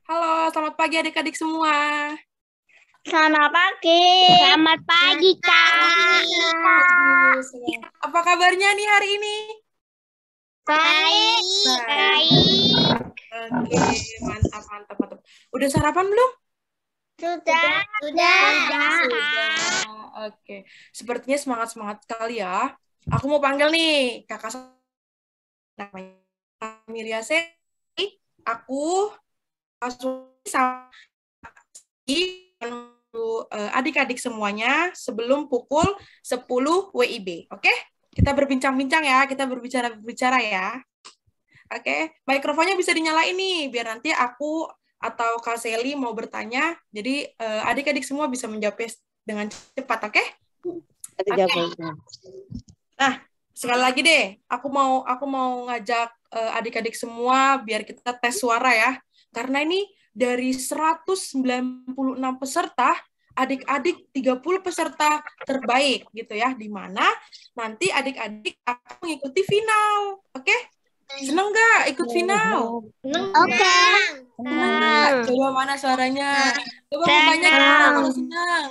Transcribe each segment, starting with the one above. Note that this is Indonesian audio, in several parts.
Halo, selamat pagi adik-adik semua. Selamat pagi. Selamat pagi, Kak. Apa kabarnya nih hari ini? Baik. Baik. Oke, mantap, mantap, mantap. Udah sarapan belum? Sudah. Sudah. Oke, sepertinya semangat-semangat sekali ya. Aku mau panggil nih kakak namanya Miriase. Aku sama adik-adik semuanya sebelum pukul 10 WIB. Oke? Kita berbincang-bincang ya, kita berbicara ya. Oke, mikrofonnya bisa dinyalain nih, biar nanti aku atau Kak Seli mau bertanya, jadi adik-adik semua bisa menjawab dengan cepat, oke? Okay? Nah, sekali lagi deh, aku mau ngajak adik-adik semua biar kita tes suara ya. Karena ini dari 196 peserta, adik-adik 30 peserta terbaik gitu ya, di mana nanti adik-adik akan mengikuti final. Oke? Seneng nggak ikut final? Oke. Seneng nggak? Coba mana suaranya? Coba mau banyak ya kalau senang.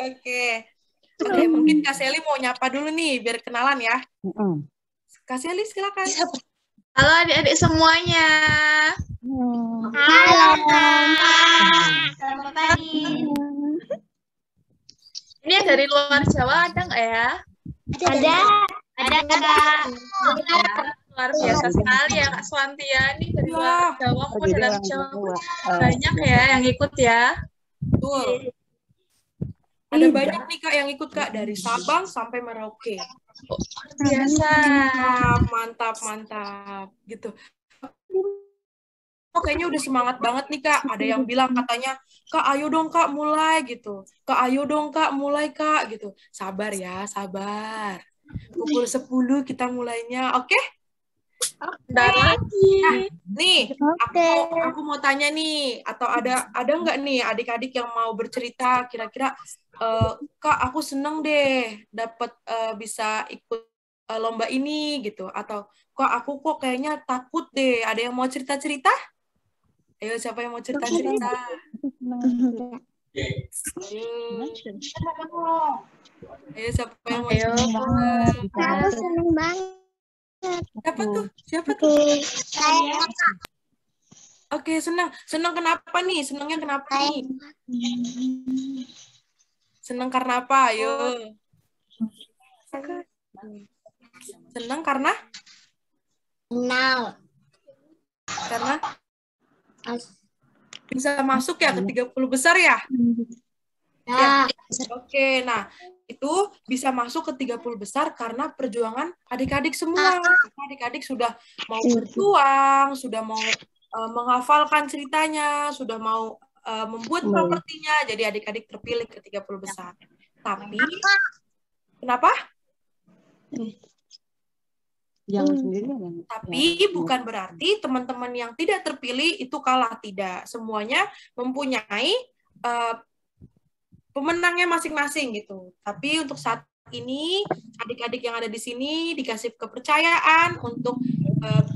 Oke, mungkin Kak Seli mau nyapa dulu nih biar kenalan ya. Kak Seli silakan. Halo adik-adik semuanya. Halo, Kak. Selamat pagi. Ini yang dari luar Jawa ada nggak ya? Ada, Kak. Ya, luar biasa sekali ya Kak Swantia. Ini dari luar Jawa maupun dalam Jawa banyak ya yang ikut ya. Betul. Ada banyak nih Kak yang ikut Kak dari Sabang sampai Merauke. Biasa. Mantap gitu. Oh, kayaknya udah semangat banget nih Kak. Ada yang bilang katanya, Kak ayo dong Kak mulai gitu. Kak ayo dong Kak mulai Kak gitu. Sabar ya, sabar. Pukul 10 kita mulainya, oke? Bentar lagi. Nah, nih, aku mau tanya nih, atau ada nggak nih adik-adik yang mau bercerita kira-kira, Kak aku seneng deh dapat bisa ikut lomba ini gitu, atau Kak aku kok kayaknya takut deh. Ada yang mau cerita-cerita? Ayo siapa yang mau cerita-cerita? Ayo siapa yang mau cerita? Aku seneng banget. Siapa tuh? Saya, Oke, senang. Senang kenapa nih? Senangnya kenapa nih? Senang karena apa? Ayo. Senang karena? Karena bisa masuk ya ke 30 besar ya? Ya. Oke, nah itu bisa masuk ke 30 besar karena perjuangan adik-adik semua. Adik-adik sudah mau berjuang, sudah mau menghafalkan ceritanya, sudah mau membuat propertinya, jadi adik-adik terpilih ke 30 besar. Tapi, kenapa? Tapi bukan berarti teman-teman yang tidak terpilih itu kalah, tidak. Semuanya mempunyai pemenangnya masing-masing gitu. Tapi untuk saat ini adik-adik yang ada di sini dikasih kepercayaan untuk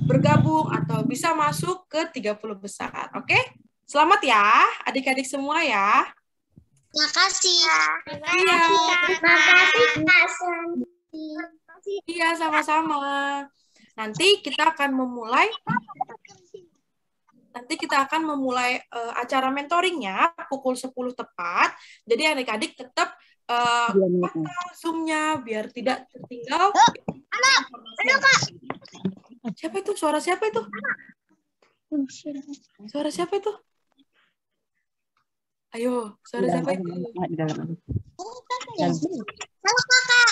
bergabung atau bisa masuk ke 30 besar. Oke? Selamat ya adik-adik semua ya. Makasih. Iya. Makasih, Kak Santi. Iya, sama-sama. Nanti kita akan memulai acara mentoringnya pukul 10 tepat. Jadi adik-adik tetap Zoom-nya biar tidak tertinggal. Halo, Kak. Siapa itu? Suara siapa itu? Suara siapa itu? Ayo, suara siapa itu? Halo, Kakak.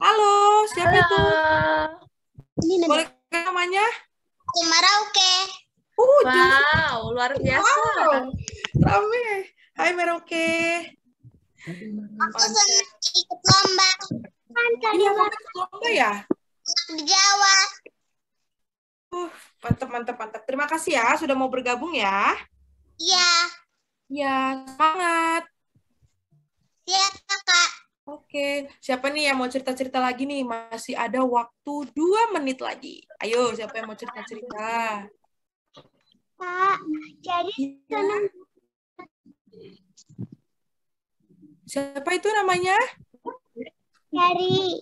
Halo, siapa itu? Ini Boleh namanya? Merauke. Wow, luar biasa. Wow, rame. Hai Merauke. Aku senang ikut lomba. Iya, kamu ikut lomba ya? Di Jawa. Mantap. Terima kasih ya sudah mau bergabung ya. Iya. Ya, semangat. Iya, Kakak. Oke. Oke, siapa nih yang mau cerita-cerita lagi nih? Masih ada waktu 2 menit lagi. Ayo, siapa yang mau cerita-cerita? Kak, jadi Ya. Siapa itu namanya? dari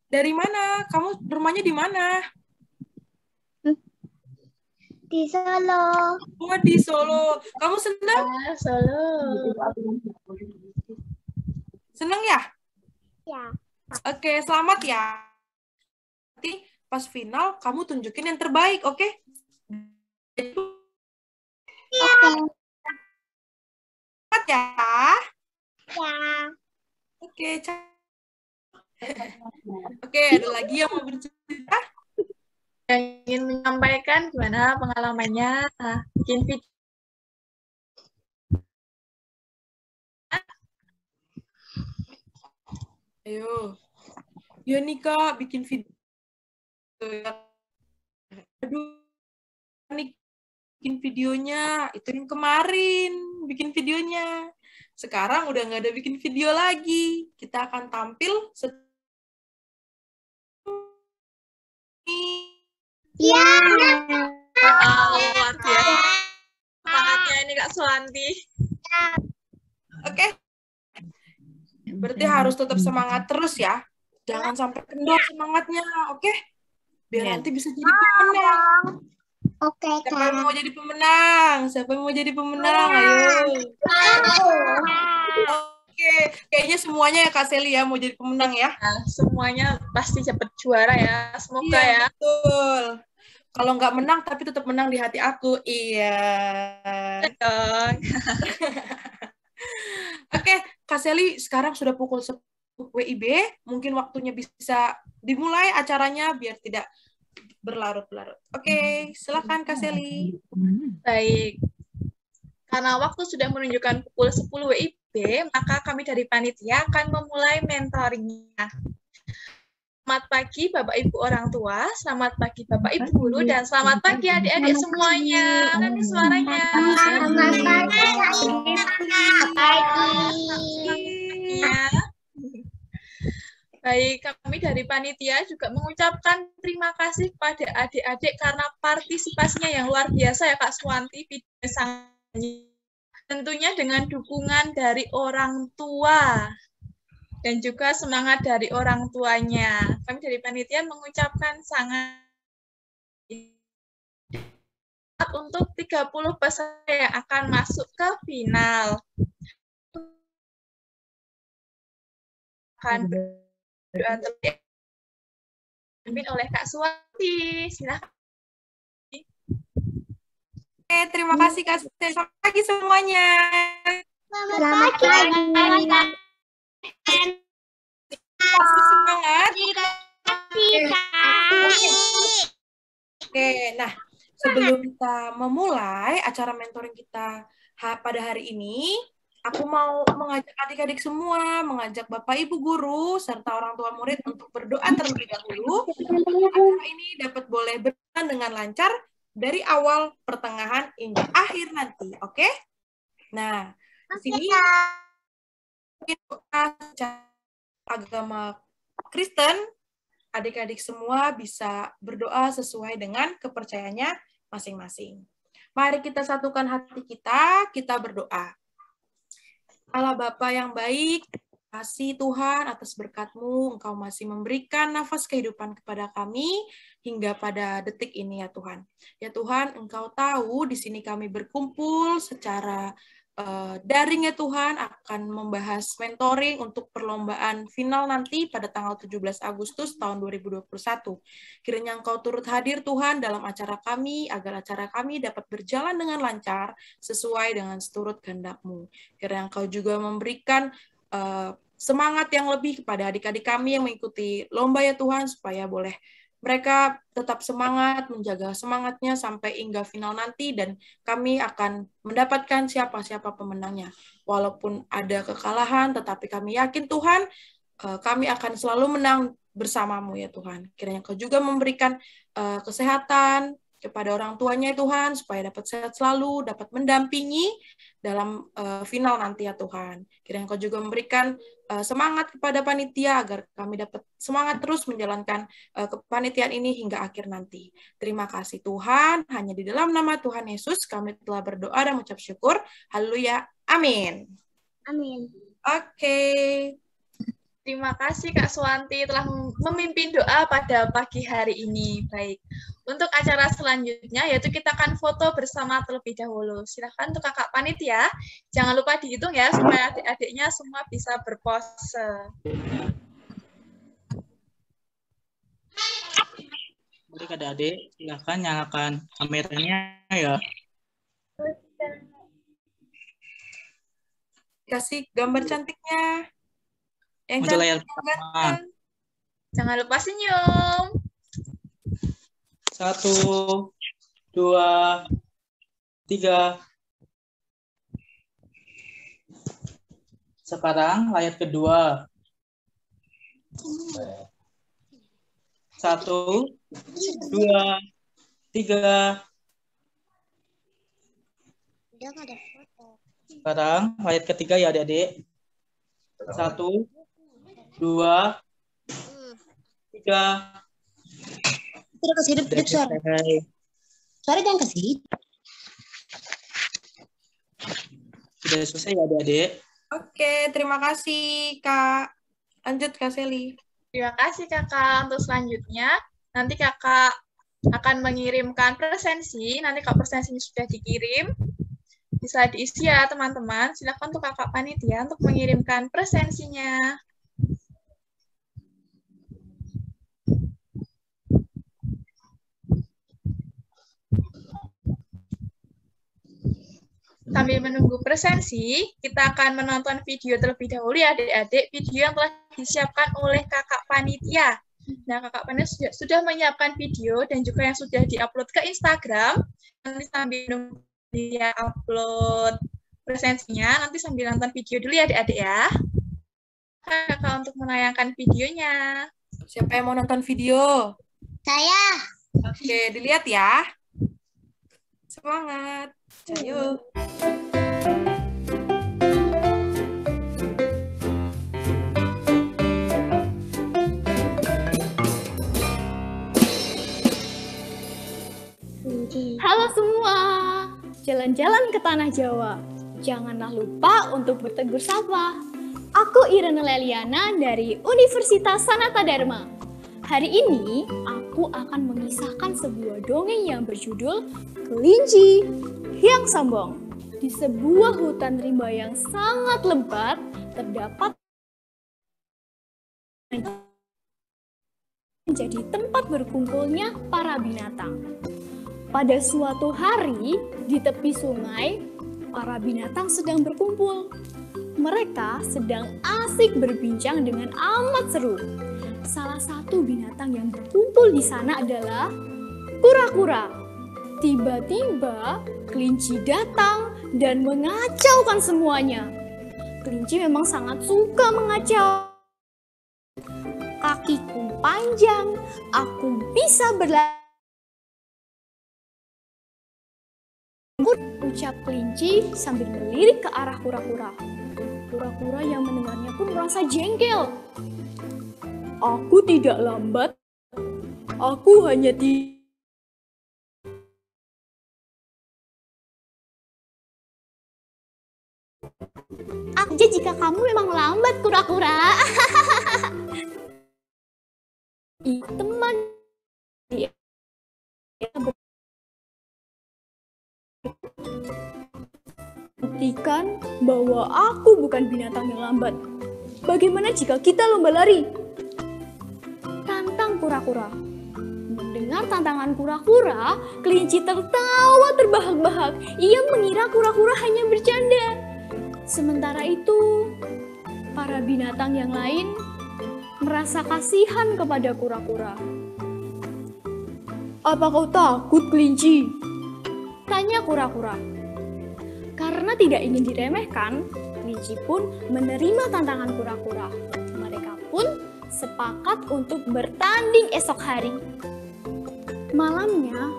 Dari mana? Kamu rumahnya di mana? di Solo. Oh, di Solo. Kamu senang? Solo. Senang ya? Ya. Oke, selamat ya. Nanti pas final, kamu tunjukin yang terbaik, oke? Selamat ya. Ya. Oke, Oke, ada lagi yang mau bercerita? Yang ingin menyampaikan gimana pengalamannya bikin video. Ayo. Ya nih, Kak, bikin video. Aduh, nih, bikin videonya. Itu yang kemarin, bikin videonya. Sekarang udah nggak ada bikin video lagi. Kita akan tampil Ya. Luar biasa. Semangatnya ini Kak Suwanti. Oke. Berarti harus tetap semangat terus ya. Jangan sampai kendor semangatnya, oke? Biar nanti bisa jadi pemenang. Oke, Siapa yang Kak. mau jadi pemenang? Siapa yang mau jadi pemenang? Ayo. Oke, kayaknya semuanya ya Kak Seli ya mau jadi pemenang ya. Nah, semuanya pasti dapat juara ya. Semoga Iya, ya. betul. Kalau nggak menang tapi tetap menang di hati aku. Iya. Dong. Oke, Kak Seli sekarang sudah pukul 10 WIB. Mungkin waktunya bisa dimulai acaranya biar tidak berlarut-larut. Oke, silakan Kak Seli. Baik. Karena waktu sudah menunjukkan pukul 10 WIB, maka kami dari panitia akan memulai mentoringnya. Selamat pagi Bapak Ibu orang tua, selamat pagi Bapak Ibu guru, dan selamat pagi adik-adik semuanya. Mana suaranya? Selamat pagi. Ya. Baik, kami dari panitia juga mengucapkan terima kasih kepada adik-adik karena partisipasinya yang luar biasa ya Kak Suwanti. Tentunya dengan dukungan dari orang tua dan juga semangat dari orang tuanya. Kami dari panitia mengucapkan sangat untuk 30 peserta yang akan masuk ke final. Akan berdoa terpimpin oleh Kak Suwanti. Silakan. Oke, terima kasih Kak Seli. Selamat pagi semuanya. Selamat pagi. Semangat. Oke, nah sebelum kita memulai acara mentoring kita pada hari ini, aku mau mengajak adik-adik semua, mengajak Bapak Ibu guru serta orang tua murid untuk berdoa terlebih dahulu. Acara ini dapat boleh berjalan dengan lancar dari awal, pertengahan hingga akhir nanti, oke? Nah, di sini agama Kristen, adik-adik semua bisa berdoa sesuai dengan kepercayaannya masing-masing. Mari kita satukan hati kita berdoa. Allah Bapa yang baik, kasih Tuhan atas berkat-Mu, Engkau masih memberikan nafas kehidupan kepada kami hingga pada detik ini ya Tuhan. Ya Tuhan, Engkau tahu di sini kami berkumpul secara daring ya Tuhan, akan membahas mentoring untuk perlombaan final nanti pada tanggal 17 Agustus tahun 2021. Kiranya Engkau turut hadir Tuhan dalam acara kami, agar acara kami dapat berjalan dengan lancar sesuai dengan seturut kehendak-Mu. Kiranya Engkau juga memberikan semangat yang lebih kepada adik-adik kami yang mengikuti lomba ya Tuhan, supaya boleh mereka tetap semangat, menjaga semangatnya sampai hingga final nanti, dan kami akan mendapatkan siapa-siapa pemenangnya. Walaupun ada kekalahan, tetapi kami yakin Tuhan, kami akan selalu menang bersamamu ya Tuhan. Kiranya Kau juga memberikan kesehatan, kepada orang tuanya Tuhan, supaya dapat sehat selalu, dapat mendampingi dalam final nanti ya Tuhan. Kiranya Engkau juga memberikan semangat kepada panitia agar kami dapat semangat terus menjalankan kepanitiaan ini hingga akhir nanti. Terima kasih Tuhan, hanya di dalam nama Tuhan Yesus kami telah berdoa dan mengucap syukur. Haleluya, amin. Amin. Oke. Terima kasih Kak Suwanti telah memimpin doa pada pagi hari ini. Baik, untuk acara selanjutnya yaitu kita akan foto bersama terlebih dahulu. Silakan untuk kakak panitia, jangan lupa dihitung ya supaya adik-adiknya semua bisa berpose. Baik adik-adik, silakan nyalakan kameranya ya. Kasih gambar cantiknya. Yang Muncul layar cantik pertama. gambarkan. Jangan lupa senyum. 1, 2, 3. Sekarang layar kedua. 1, 2, 3. Udah nggak ada foto. Sekarang layar ketiga ya adik-adik. 1, 2, 3. Tidak kasih hidup suara. Suara jangan kasih. Sudah selesai ya adik-adik. Oke, terima kasih Kak. Lanjut Kak Seli. Terima kasih kakak. Untuk selanjutnya, nanti kakak akan mengirimkan presensi. Nanti kalau presensinya sudah dikirim, bisa diisi ya teman-teman. Silakan untuk kakak panitia untuk mengirimkan presensinya. Sambil menunggu presensi, kita akan menonton video terlebih dahulu ya adik-adik, video yang telah disiapkan oleh kakak panitia. Nah, kakak panitia sudah menyiapkan video dan juga yang sudah diupload ke Instagram. Nanti sambil menunggu dia upload presensinya, nanti sambil nonton video dulu ya adik-adik ya. Kakak untuk menayangkan videonya. Siapa yang mau nonton video? Saya. Oke, dilihat ya. Semangat. Ayo. Halo semua, jalan-jalan ke Tanah Jawa. Janganlah lupa untuk bertegur sapa. Aku Irene Leliana dari Universitas Sanata Dharma. Hari ini aku akan mengisahkan sebuah dongeng yang berjudul Kelinci Hyang Sombong. Di sebuah hutan rimba yang sangat lebat terdapat menjadi tempat berkumpulnya para binatang. Pada suatu hari, di tepi sungai, para binatang sedang berkumpul. Mereka sedang asik berbincang dengan amat seru. Salah satu binatang yang berkumpul di sana adalah kura-kura. Tiba-tiba, kelinci datang dan mengacaukan semuanya. Kelinci memang sangat suka mengacau. Kakiku panjang, aku bisa berlari. Ucap kelinci sambil melirik ke arah kura-kura. Kura-kura yang mendengarnya pun merasa jengkel. Aku tidak lambat. Aku hanya aja jika kamu memang lambat, kura-kura. Teman dia buktikan bahwa aku bukan binatang yang lambat. Bagaimana jika kita lomba lari? Tantang kura-kura. Mendengar tantangan kura-kura, kelinci tertawa terbahak-bahak. Ia mengira kura-kura hanya bercanda. Sementara itu, para binatang yang lain merasa kasihan kepada kura-kura. Apa kau takut, kelinci? Tanya kura-kura. Karena tidak ingin diremehkan, kelinci pun menerima tantangan kura-kura. Mereka pun sepakat untuk bertanding esok hari. Malamnya,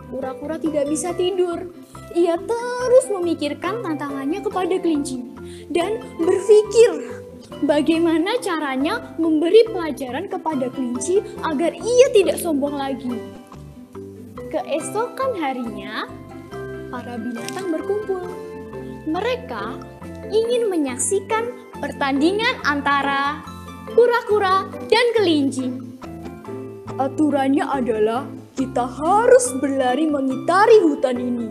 kura-kura tidak bisa tidur. Ia terus memikirkan tantangannya kepada kelinci dan berpikir bagaimana caranya memberi pelajaran kepada kelinci agar ia tidak sombong lagi. Keesokan harinya, para binatang berkumpul. Mereka ingin menyaksikan pertandingan antara kura-kura dan kelinci. Aturannya adalah kita harus berlari mengitari hutan ini,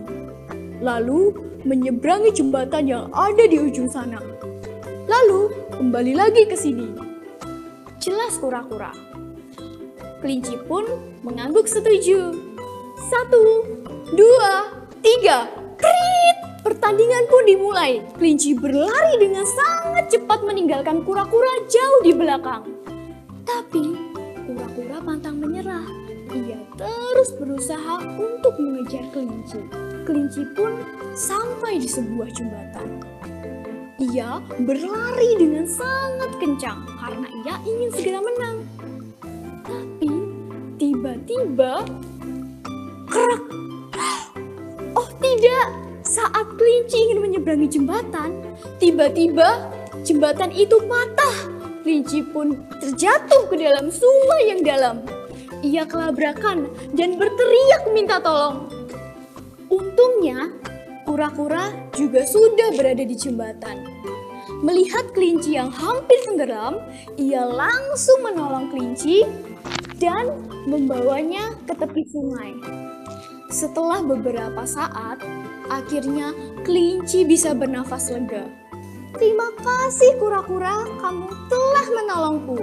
lalu menyeberangi jembatan yang ada di ujung sana. Lalu kembali lagi ke sini. Jelas kura-kura. Kelinci pun mengangguk setuju. 1, 2, 3, krit! Pertandingan pun dimulai. Kelinci berlari dengan sangat cepat meninggalkan kura-kura jauh di belakang. Tapi kura-kura pantang menyerah. Ia terus berusaha untuk mengejar kelinci. Kelinci pun sampai di sebuah jembatan. Ia berlari dengan sangat kencang karena ia ingin segera menang. Tapi tiba-tiba kerak. Oh tidak, saat kelinci ingin menyeberangi jembatan, tiba-tiba jembatan itu patah. Kelinci pun terjatuh ke dalam sungai yang dalam. Ia kelabrakan dan berteriak minta tolong. Untungnya, kura-kura juga sudah berada di jembatan. Melihat kelinci yang hampir tenggelam, ia langsung menolong kelinci dan membawanya ke tepi sungai. Setelah beberapa saat, akhirnya kelinci bisa bernafas lega. Terima kasih kura-kura, kamu telah menolongku,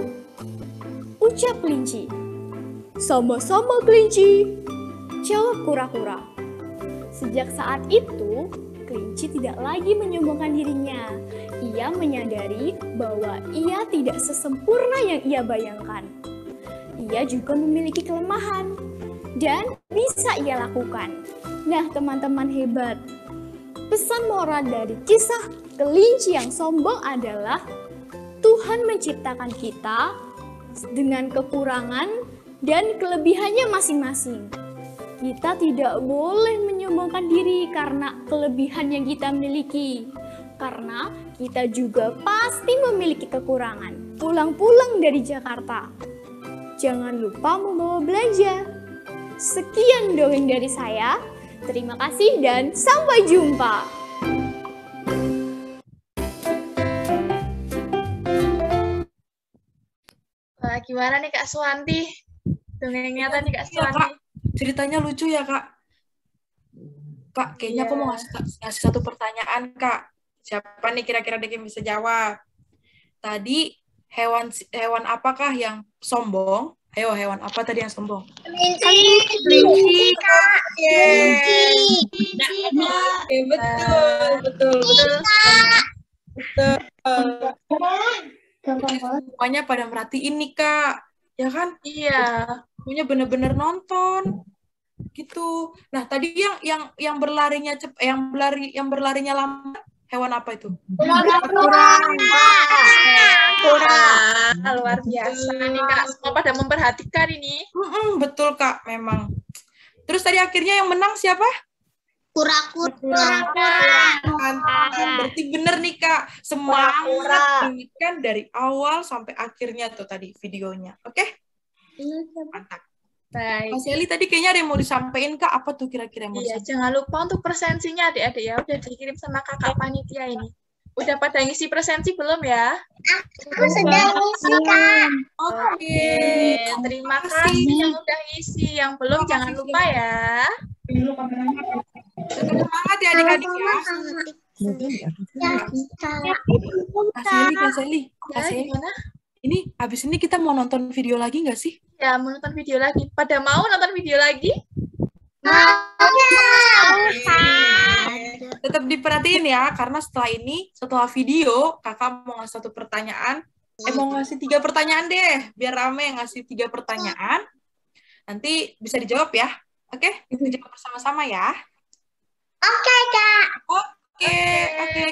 ucap kelinci. Sama-sama kelinci, jawab kura-kura. Sejak saat itu, kelinci tidak lagi menyombongkan dirinya. Ia menyadari bahwa ia tidak sesempurna yang ia bayangkan. Ia juga memiliki kelemahan dan bisa ia lakukan. Nah, teman-teman hebat, pesan moral dari kisah kelinci yang sombong adalah Tuhan menciptakan kita dengan kekurangan dan kelebihannya masing-masing. Kita tidak boleh menyombongkan diri karena kelebihan yang kita miliki. Karena kita juga pasti memiliki kekurangan. Pulang-pulang dari Jakarta, jangan lupa membawa belanja. Sekian dongeng dari saya. Terima kasih dan sampai jumpa. Wah, gimana nih Kak Suwanti? Dongengnya tadi Kak Iya, Suwanti. Kak. Ceritanya lucu ya, Kak. Kak, kayaknya aku mau ngasih satu pertanyaan, Kak. Siapa nih kira-kira yang bisa jawab? Tadi hewan apakah yang sombong? Ayo, hewan apa tadi yang sombong? Kelinci, Kak. Oke, betul. Semuanya pada merhatiin nih, Kak. Ya kan? Iya. Semuanya bener-bener nonton. Gitu. Nah, tadi yang berlarinya yang berlarinya lambat, hewan apa itu? Luar biasa nih Kak. Semua pada memperhatikan ini. Betul, Kak, memang. Terus tadi akhirnya yang menang siapa? Kura-kura. Berarti bener nih, Kak. Semangat kan dari awal sampai akhirnya tuh tadi videonya. Oke? Mantap. Baik. Mas Eli tadi kayaknya ada yang mau disampaikan, Kak. Apa tuh kira-kira yang mau Iya, disampaikan? jangan lupa untuk presensinya adik-adik ya. Udah dikirim sama kakak panitia ini. Udah pada ngisi presensi belum ya? Aku sedang ngisi, Kak. Oke. Terima kasih yang udah ngisi. Yang belum jangan lupa ya. Tetap semangat ya adik-adik ya. Kak Seli. Ya, gimana? Ini abis ini kita mau nonton video lagi nggak sih? Ya, mau nonton video lagi. Pada mau nonton video lagi? Tetap diperhatiin ya, karena setelah video, kakak mau ngasih satu pertanyaan. Mau ngasih 3 pertanyaan deh, biar rame ngasih 3 pertanyaan. Nanti bisa dijawab ya. Oke, kita jawab bersama-sama ya. Oke, Kak. Oke,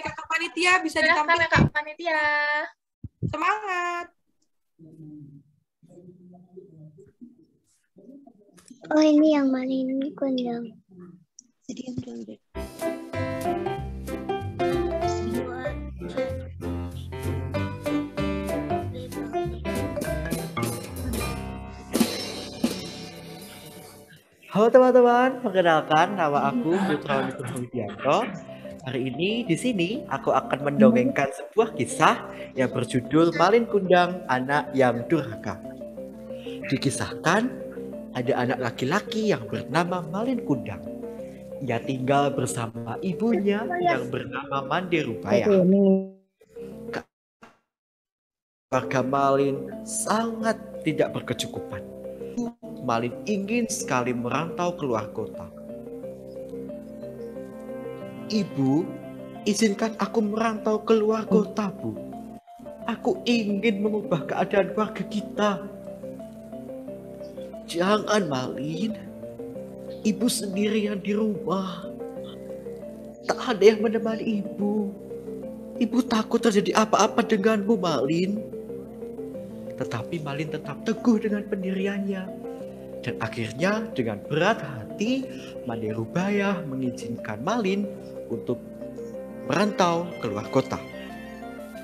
kakak panitia bisa Silakan ditampilkan. ya, Kak Panitia. Semangat. Oh, ini yang Malin kundang. Halo teman-teman, perkenalkan nama aku Putra Widianto. Hari ini di sini aku akan mendongengkan sebuah kisah yang berjudul Malin Kundang, Anak yang Durhaka. Dikisahkan ada anak laki-laki yang bernama Malin Kundang. Ia tinggal bersama ibunya yang bernama Mande Rubaya. Keluarga Malin sangat tidak berkecukupan. Malin ingin sekali merantau keluar kota. Ibu, izinkan aku merantau keluar kota, Bu. Aku ingin mengubah keadaan keluarga kita. Jangan, Malin. Ibu sendirian di rumah. Tak ada yang menemani ibu. Ibu takut terjadi apa-apa denganmu, Malin. Tetapi Malin tetap teguh dengan pendiriannya. Dan akhirnya dengan berat hati, Mande Rubaya mengizinkan Malin untuk merantau keluar kota.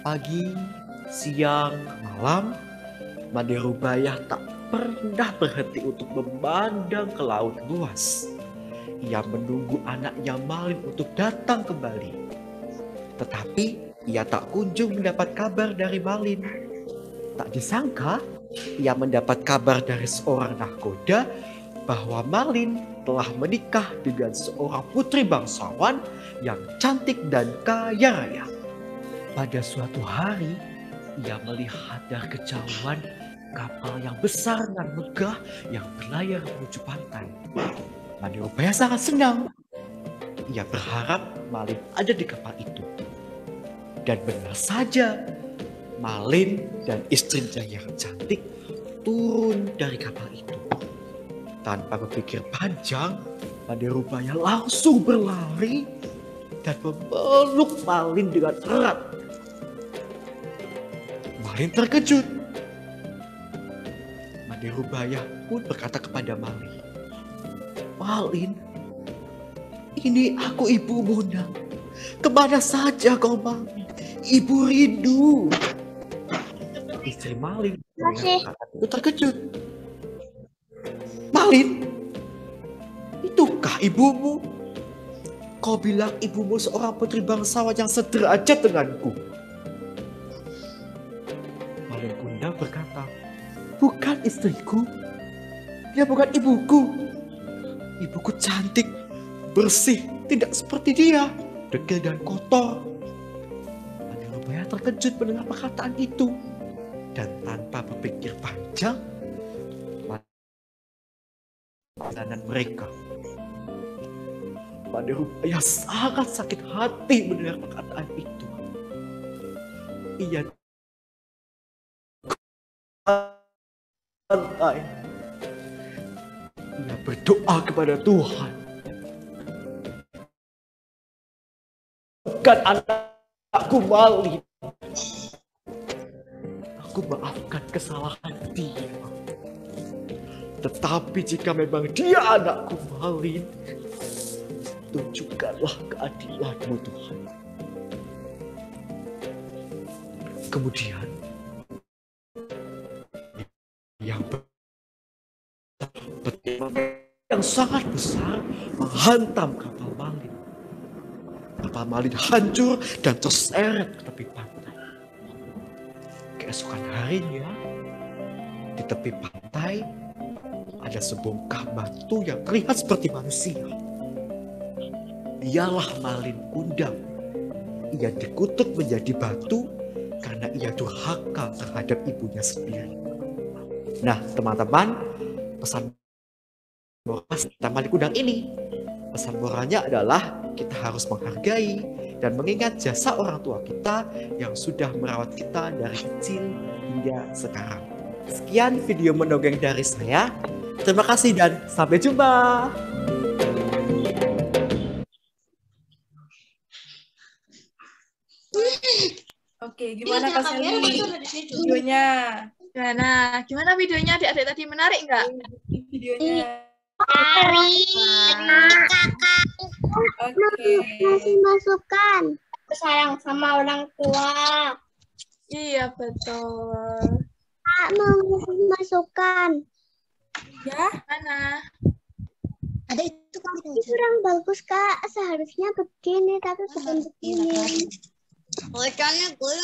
Pagi, siang, malam, Mande Rubaya tak pernah berhenti untuk memandang ke laut luas. Ia menunggu anaknya Malin untuk datang kembali. Tetapi ia tak kunjung mendapat kabar dari Malin. Tak disangka, ia mendapat kabar dari seorang nahkoda bahwa Malin telah menikah dengan seorang putri bangsawan yang cantik dan kaya raya. Pada suatu hari, ia melihat dari kejauhan kapal yang besar dan megah yang berlayar menuju pantai. Mande Rubaya sangat senang. Ia berharap Malin ada di kapal itu. Dan benar saja, Malin dan istrinya yang cantik turun dari kapal itu. Tanpa berpikir panjang, Mande Rubaya langsung berlari dan memeluk Malin dengan erat. Malin terkejut. Mande Rubaya pun berkata kepada Malin, "Malin, ini aku ibumu, Nak. Kemana saja kau, Malin? Ibu rindu." Istri Malin itu terkejut. "Malin, itukah ibumu? Kau bilang ibumu seorang putri bangsawan yang sederajat denganku." Malin Kundang berkata, "Bukan istriku. Dia bukan ibuku. Ibuku cantik, bersih, tidak seperti dia, dekil dan kotor." Mande Rubaya terkejut mendengar perkataan itu. Dan tanpa berpikir panjang, perjalanan mereka. Mande Rubaya sangat sakit hati mendengar perkataan itu. Ia berdoa kepada Tuhan. Bukan anakku Malin. Aku maafkan kesalahan dia. Tetapi jika memang dia anakku Malin, tunjukkanlah keadilan-Mu, Tuhan. Kemudian yang sangat besar menghantam kapal Malin. Kapal Malin hancur dan terseret ke tepi pantai. Keesokan harinya, di tepi pantai ada sebongkah batu yang terlihat seperti manusia. Dialah Malin Kundang. Ia dikutuk menjadi batu karena ia durhaka terhadap ibunya sendiri. Nah, teman-teman, pesan moral tentang Malin Kundang ini, pesan moralnya adalah kita harus menghargai dan mengingat jasa orang tua kita yang sudah merawat kita dari kecil hingga sekarang. Sekian video mendongeng dari saya. Terima kasih dan sampai jumpa. Oke, gimana Kak Sally videonya? Gimana videonya adik-adik tadi, menarik nggak? Videonya. Oke. Kasih masukan. Sayang sama orang tua. Iya, betul. Kak mau ngasih masukan. Ya, Mana? Ada itu kan. Ini kurang bagus kak. Seharusnya begini tapi bukan begini. Bocahnya gue.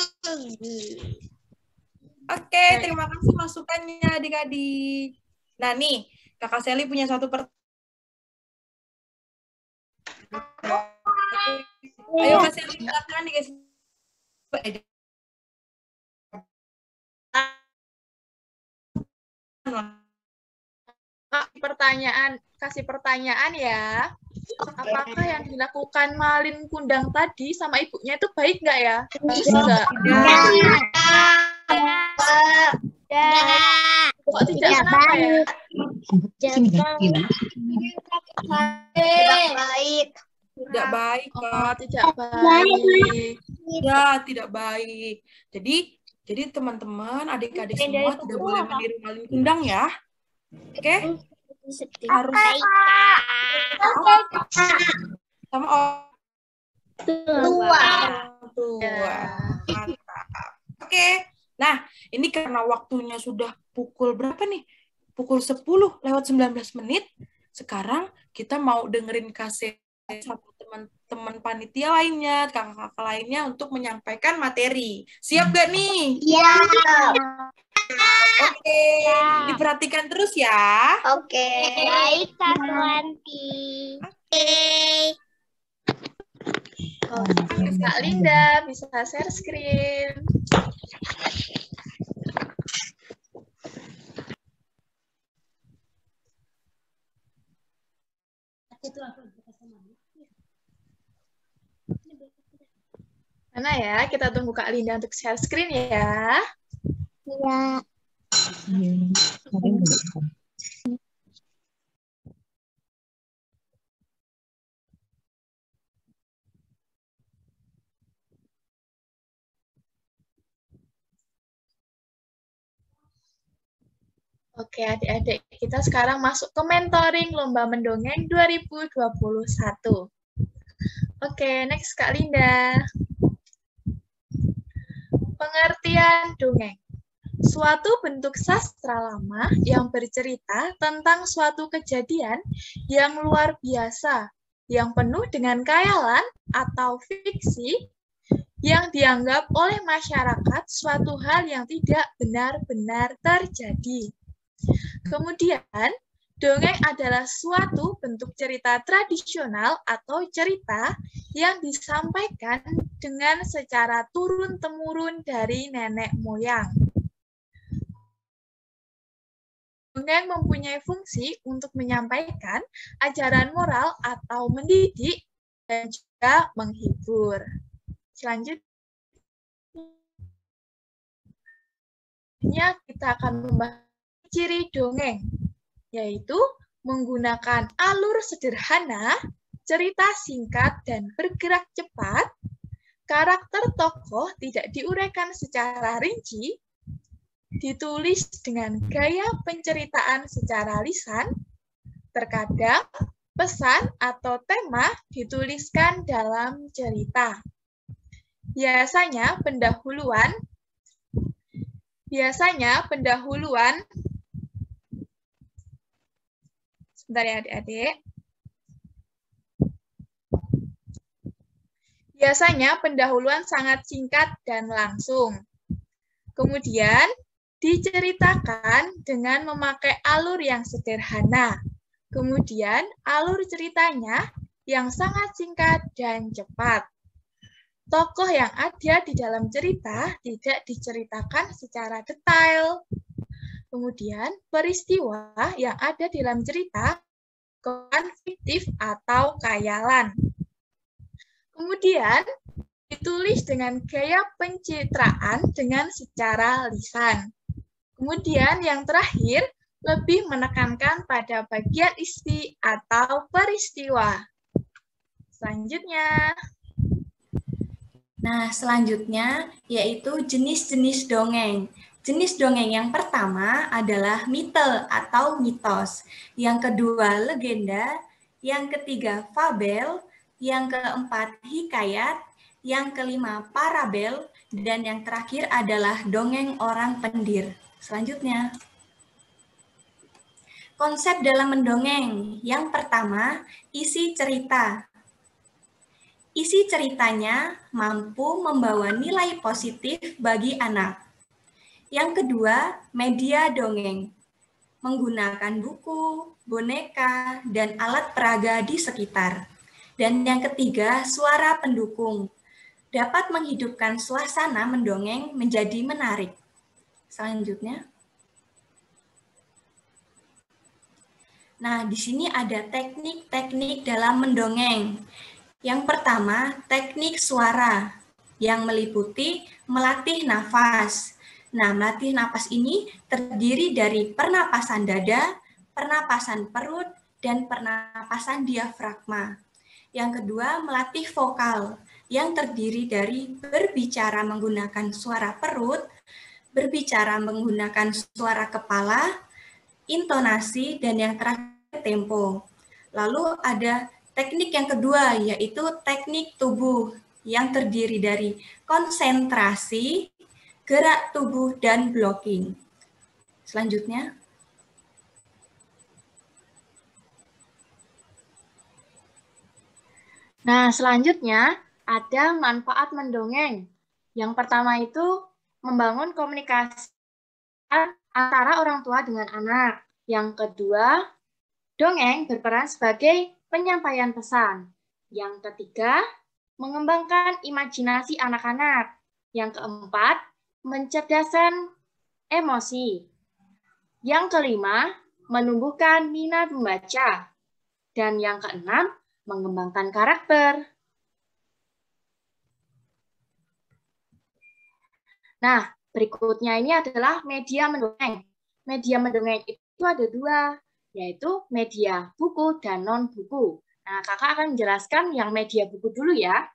oke. Terima kasih masukannya adik-adik. Nah nih, Kakak Sally punya satu pertanyaan. Ayo Kak Sally, silakan dikasih. Kasih pertanyaan ya. Apakah yang dilakukan Malin Kundang tadi sama ibunya itu baik nggak ya? Bagus nggak? Kok tidak, kenapa ya? Tidak baik. Tidak baik, Oh, Kak. tidak baik. Ya, tidak baik. Jadi teman-teman, adik-adik semua tidak boleh meniru Malin Kundang ya. Oke? Harus sama orang tua. Mantap. Oke. Nah, ini karena waktunya sudah pukul berapa nih? Pukul 10 lewat 19 menit. Sekarang kita mau dengerin kaset sama teman-teman panitia lainnya, kakak-kakak lainnya untuk menyampaikan materi. Siap gak nih? Iya. Oke. Diperhatikan terus ya. Oke. Baik, Kak Suwanti. Oke, Kak Linda bisa share screen. Mana ya? Kita tunggu Kak Linda untuk share screen ya. Iya. Oke, adik-adik, kita sekarang masuk ke mentoring Lomba Mendongeng 2021. Oke, next Kak Linda. Pengertian dongeng. Suatu bentuk sastra lama yang bercerita tentang suatu kejadian yang luar biasa, yang penuh dengan khayalan atau fiksi, yang dianggap oleh masyarakat suatu hal yang tidak benar-benar terjadi. Kemudian, dongeng adalah suatu bentuk cerita tradisional atau cerita yang disampaikan dengan secara turun-temurun dari nenek moyang. Dongeng mempunyai fungsi untuk menyampaikan ajaran moral atau mendidik dan juga menghibur. Selanjutnya kita akan membahas ciri dongeng, yaitu menggunakan alur sederhana, cerita singkat dan bergerak cepat, karakter tokoh tidak diuraikan secara rinci, ditulis dengan gaya penceritaan secara lisan, terkadang pesan atau tema dituliskan dalam cerita. Biasanya pendahuluan sebentar ya adik-adik. Biasanya pendahuluan sangat singkat dan langsung. Kemudian diceritakan dengan memakai alur yang sederhana. Kemudian alur ceritanya yang sangat singkat dan cepat. Tokoh yang ada di dalam cerita tidak diceritakan secara detail. Kemudian peristiwa yang ada di dalam cerita fiktif atau khayalan. Kemudian ditulis dengan gaya pencitraan dengan secara lisan. Kemudian yang terakhir lebih menekankan pada bagian isi atau peristiwa. Selanjutnya. Nah, selanjutnya yaitu jenis-jenis dongeng. Jenis dongeng yang pertama adalah mite atau mitos, yang kedua legenda, yang ketiga fabel, yang keempat hikayat, yang kelima parabel, dan yang terakhir adalah dongeng orang pendir. Selanjutnya, konsep dalam mendongeng. Yang pertama, isi cerita. Isi ceritanya mampu membawa nilai positif bagi anak. Yang kedua, media dongeng. Menggunakan buku, boneka, dan alat peraga di sekitar. Dan yang ketiga, suara pendukung. Dapat menghidupkan suasana mendongeng menjadi menarik. Selanjutnya. Nah, di sini ada teknik-teknik dalam mendongeng. Yang pertama, teknik suara yang meliputi melatih nafas. Nah, melatih napas ini terdiri dari pernapasan dada, pernapasan perut, dan pernapasan diafragma. Yang kedua, melatih vokal yang terdiri dari berbicara menggunakan suara perut, berbicara menggunakan suara kepala, intonasi, dan yang terakhir tempo. Lalu ada teknik yang kedua, yaitu teknik tubuh yang terdiri dari konsentrasi, gerak tubuh, dan blocking. Selanjutnya. Nah, selanjutnya ada manfaat mendongeng. Yang pertama itu membangun komunikasi antara orang tua dengan anak. Yang kedua, dongeng berperan sebagai penyampaian pesan. Yang ketiga, mengembangkan imajinasi anak-anak. Yang keempat, mencerdaskan emosi. Yang kelima, menumbuhkan minat membaca. Dan yang keenam, mengembangkan karakter. Nah, berikutnya ini adalah media mendongeng. Media mendongeng itu ada dua, yaitu media buku dan non-buku. Nah, kakak akan menjelaskan yang media buku dulu ya.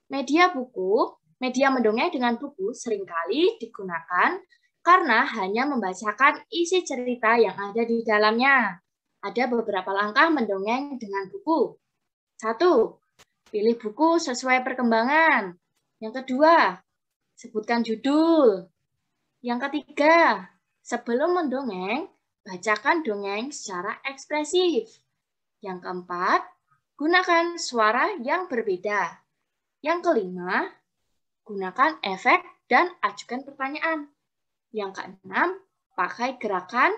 Media buku, media mendongeng dengan buku seringkali digunakan karena hanya membacakan isi cerita yang ada di dalamnya. Ada beberapa langkah mendongeng dengan buku. 1. Pilih buku sesuai perkembangan. Yang kedua, sebutkan judul. Yang ketiga, sebelum mendongeng, bacakan dongeng secara ekspresif. Yang keempat, gunakan suara yang berbeda. Yang kelima, gunakan efek dan ajukan pertanyaan. Yang keenam, pakai gerakan.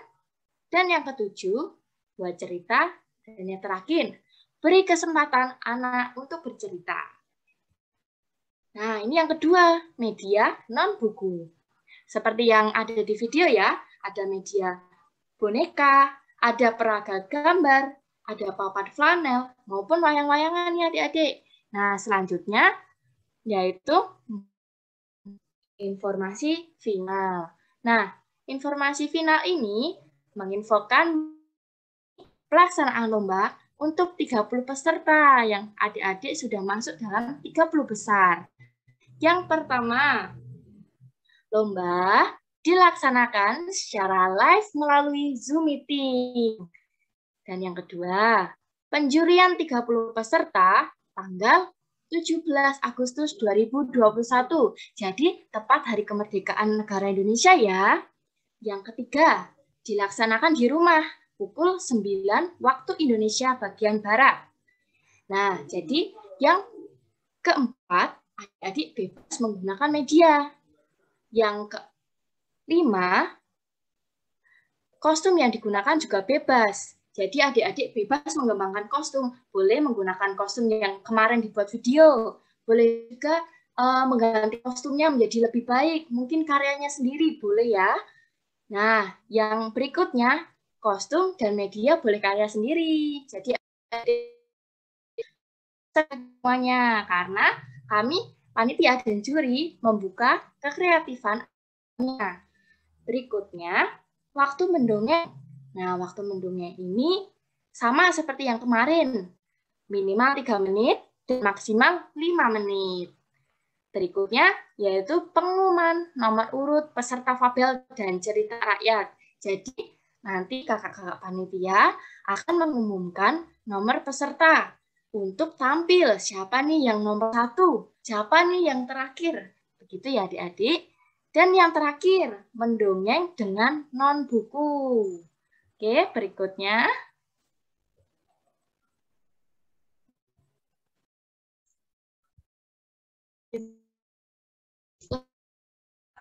Dan yang ketujuh, buat cerita. Dan yang terakhir, beri kesempatan anak untuk bercerita. Nah, ini yang kedua, media non-buku. Seperti yang ada di video ya, ada media boneka, ada peraga gambar, ada papan flanel, maupun wayang-wayangan ya adik-adik. Nah, selanjutnya yaitu informasi final. Nah, informasi final ini menginfokan pelaksanaan lomba untuk 30 peserta yang adik-adik sudah masuk dalam 30 besar. Yang pertama, lomba dilaksanakan secara live melalui Zoom Meeting. Dan yang kedua, penjurian 30 peserta tanggal 17 Agustus 2021. Jadi tepat hari kemerdekaan negara Indonesia ya. Yang ketiga, dilaksanakan di rumah pukul 9 waktu Indonesia bagian Barat. Nah, jadi yang keempat, adik-adik bebas menggunakan media. Yang kelima, kostum yang digunakan juga bebas. Jadi adik-adik bebas mengembangkan kostum. Boleh menggunakan kostum yang kemarin dibuat video. Boleh juga mengganti kostumnya menjadi lebih baik. Mungkin karyanya sendiri, boleh ya. Nah, yang berikutnya, kostum dan media boleh karya sendiri. Jadi semuanya, karena kami panitia dan juri membuka kekreatifannya. Berikutnya, waktu mendongeng. Nah, waktu mendongeng ini sama seperti yang kemarin. Minimal 3 menit dan maksimal 5 menit. Berikutnya yaitu pengumuman nomor urut peserta fabel dan cerita rakyat. Jadi nanti kakak-kakak panitia akan mengumumkan nomor peserta untuk tampil. Siapa nih yang nomor 1? Siapa nih yang terakhir? Begitu ya adik-adik. Dan yang terakhir, mendongeng dengan non-buku. Oke, berikutnya.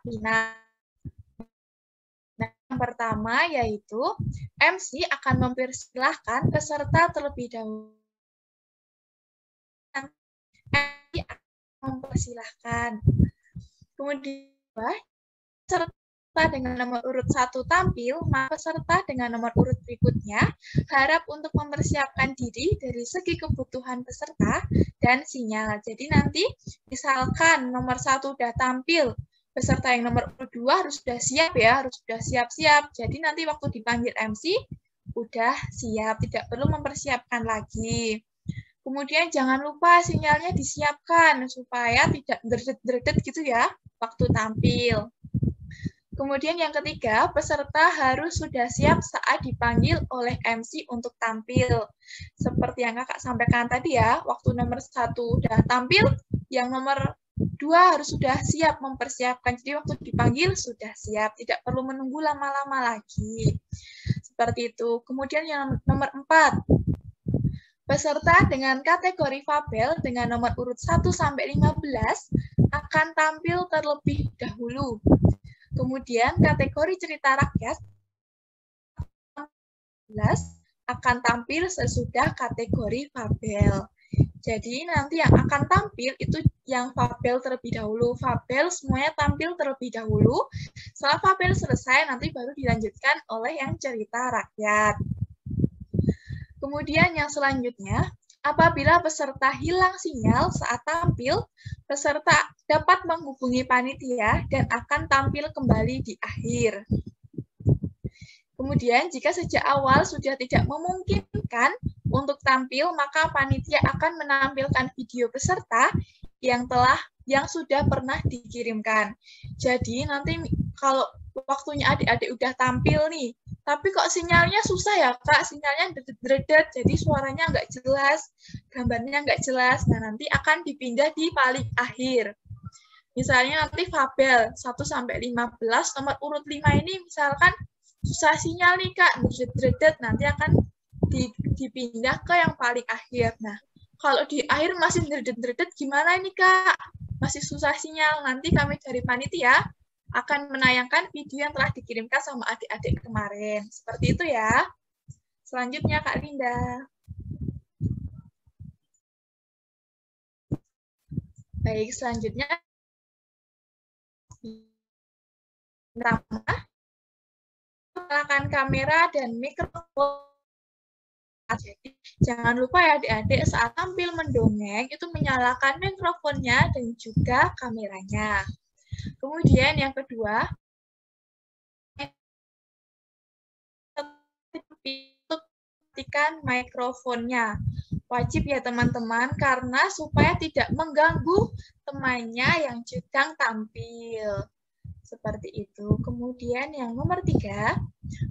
Nah, yang pertama yaitu MC akan mempersilahkan peserta terlebih dahulu. MC akan mempersilahkan. Kemudian peserta dengan nomor urut 1 tampil, maka peserta dengan nomor urut berikutnya harap untuk mempersiapkan diri dari segi kebutuhan peserta dan sinyal. Jadi nanti misalkan nomor 1 udah tampil, peserta yang nomor 2 harus sudah siap ya, harus sudah siap-siap. Jadi nanti waktu dipanggil MC, udah siap, tidak perlu mempersiapkan lagi. Kemudian jangan lupa sinyalnya disiapkan, supaya tidak deret-deret gitu ya, waktu tampil. Kemudian yang ketiga, peserta harus sudah siap saat dipanggil oleh MC untuk tampil. Seperti yang kakak sampaikan tadi ya, waktu nomor 1 udah tampil, yang nomor 2 harus sudah siap mempersiapkan. Jadi waktu dipanggil sudah siap, tidak perlu menunggu lama-lama lagi. Seperti itu. Kemudian yang nomor 4, peserta dengan kategori fabel dengan nomor urut 1 sampai 15 akan tampil terlebih dahulu. Kemudian kategori cerita rakyat akan tampil sesudah kategori fabel. Jadi nanti yang akan tampil itu yang fabel terlebih dahulu. Fabel semuanya tampil terlebih dahulu. Setelah fabel selesai, nanti baru dilanjutkan oleh yang cerita rakyat. Kemudian yang selanjutnya, apabila peserta hilang sinyal saat tampil, peserta dapat menghubungi panitia dan akan tampil kembali di akhir. Kemudian, jika sejak awal sudah tidak memungkinkan untuk tampil, maka panitia akan menampilkan video peserta yang sudah pernah dikirimkan. Jadi, nanti kalau waktunya adik-adik udah tampil nih, tapi kok sinyalnya susah ya, Kak? Sinyalnya dedet-dedet, jadi suaranya nggak jelas, gambarnya nggak jelas. Nah, nanti akan dipindah di paling akhir. Misalnya nanti fabel 1 sampai 15, nomor urut 5 ini misalkan susah sinyal nih Kak, dedet-dedet, nanti akan dipindah ke yang paling akhir. Nah, kalau di akhir masih dedet-dedet gimana ini Kak? Masih susah sinyal, nanti kami dari panitia akan menayangkan video yang telah dikirimkan sama adik-adik kemarin. Seperti itu ya. Selanjutnya Kak Linda. Baik, selanjutnya pertama, nyalakan kamera dan mikrofon. Jadi, jangan lupa ya adik-adik saat tampil mendongeng itu menyalakan mikrofonnya dan juga kameranya. Kemudian yang kedua, matikan mikrofonnya. Wajib ya teman-teman, karena supaya tidak mengganggu temannya yang sedang tampil. Seperti itu. Kemudian yang nomor 3,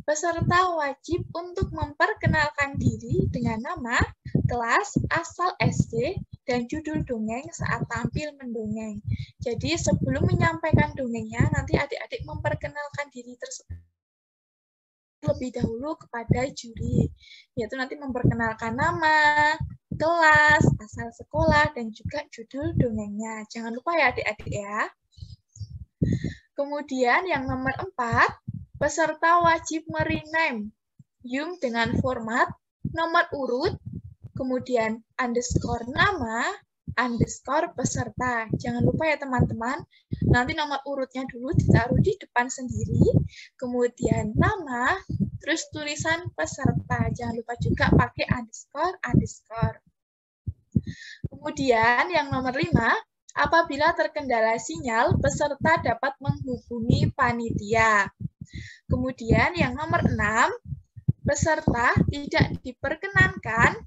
peserta wajib untuk memperkenalkan diri dengan nama, kelas, asal SD, dan judul dongeng saat tampil mendongeng. Jadi sebelum menyampaikan dongengnya, nanti adik-adik memperkenalkan diri tersebut lebih dahulu kepada juri. Yaitu nanti memperkenalkan nama, kelas, asal sekolah, dan juga judul dongengnya. Jangan lupa ya adik-adik ya. Kemudian yang nomor 4, peserta wajib merename Zoom dengan format nomor urut, kemudian underscore nama, underscore peserta. Jangan lupa ya teman-teman, nanti nomor urutnya dulu ditaruh di depan sendiri, kemudian nama, terus tulisan peserta. Jangan lupa juga pakai underscore, underscore. Kemudian yang nomor 5, apabila terkendala sinyal, peserta dapat menghubungi panitia. Kemudian yang nomor 6, peserta tidak diperkenankan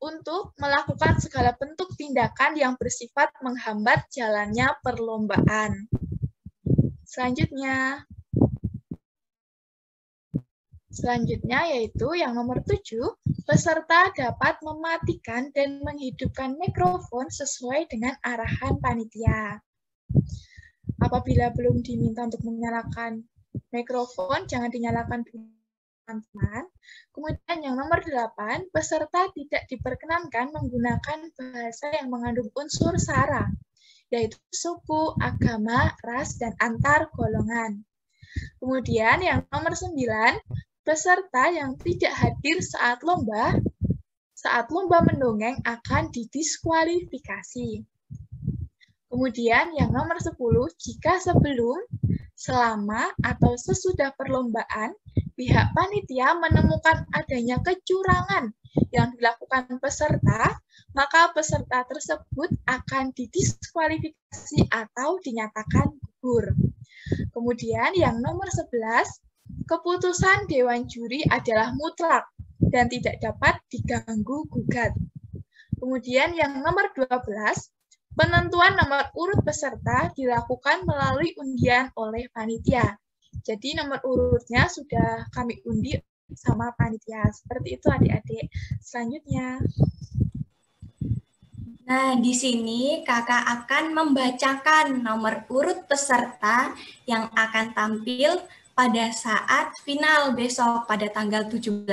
untuk melakukan segala bentuk tindakan yang bersifat menghambat jalannya perlombaan. Selanjutnya yaitu yang nomor 7, peserta dapat mematikan dan menghidupkan mikrofon sesuai dengan arahan panitia. Apabila belum diminta untuk menyalakan mikrofon, jangan dinyalakan dulu, teman-teman. Kemudian yang nomor 8, peserta tidak diperkenankan menggunakan bahasa yang mengandung unsur sara, yaitu suku, agama, ras, dan antar golongan. Kemudian yang nomor 9, peserta yang tidak hadir saat lomba mendongeng akan didiskualifikasi. Kemudian yang nomor 10, jika sebelum, selama, atau sesudah perlombaan, pihak panitia menemukan adanya kecurangan yang dilakukan peserta, maka peserta tersebut akan didiskualifikasi atau dinyatakan gugur. Kemudian yang nomor 11, keputusan Dewan Juri adalah mutlak dan tidak dapat diganggu-gugat. Kemudian yang nomor 12, penentuan nomor urut peserta dilakukan melalui undian oleh panitia. Jadi nomor urutnya sudah kami undi sama panitia. Seperti itu adik-adik. Selanjutnya. Nah, di sini kakak akan membacakan nomor urut peserta yang akan tampil pada saat final besok pada tanggal 17.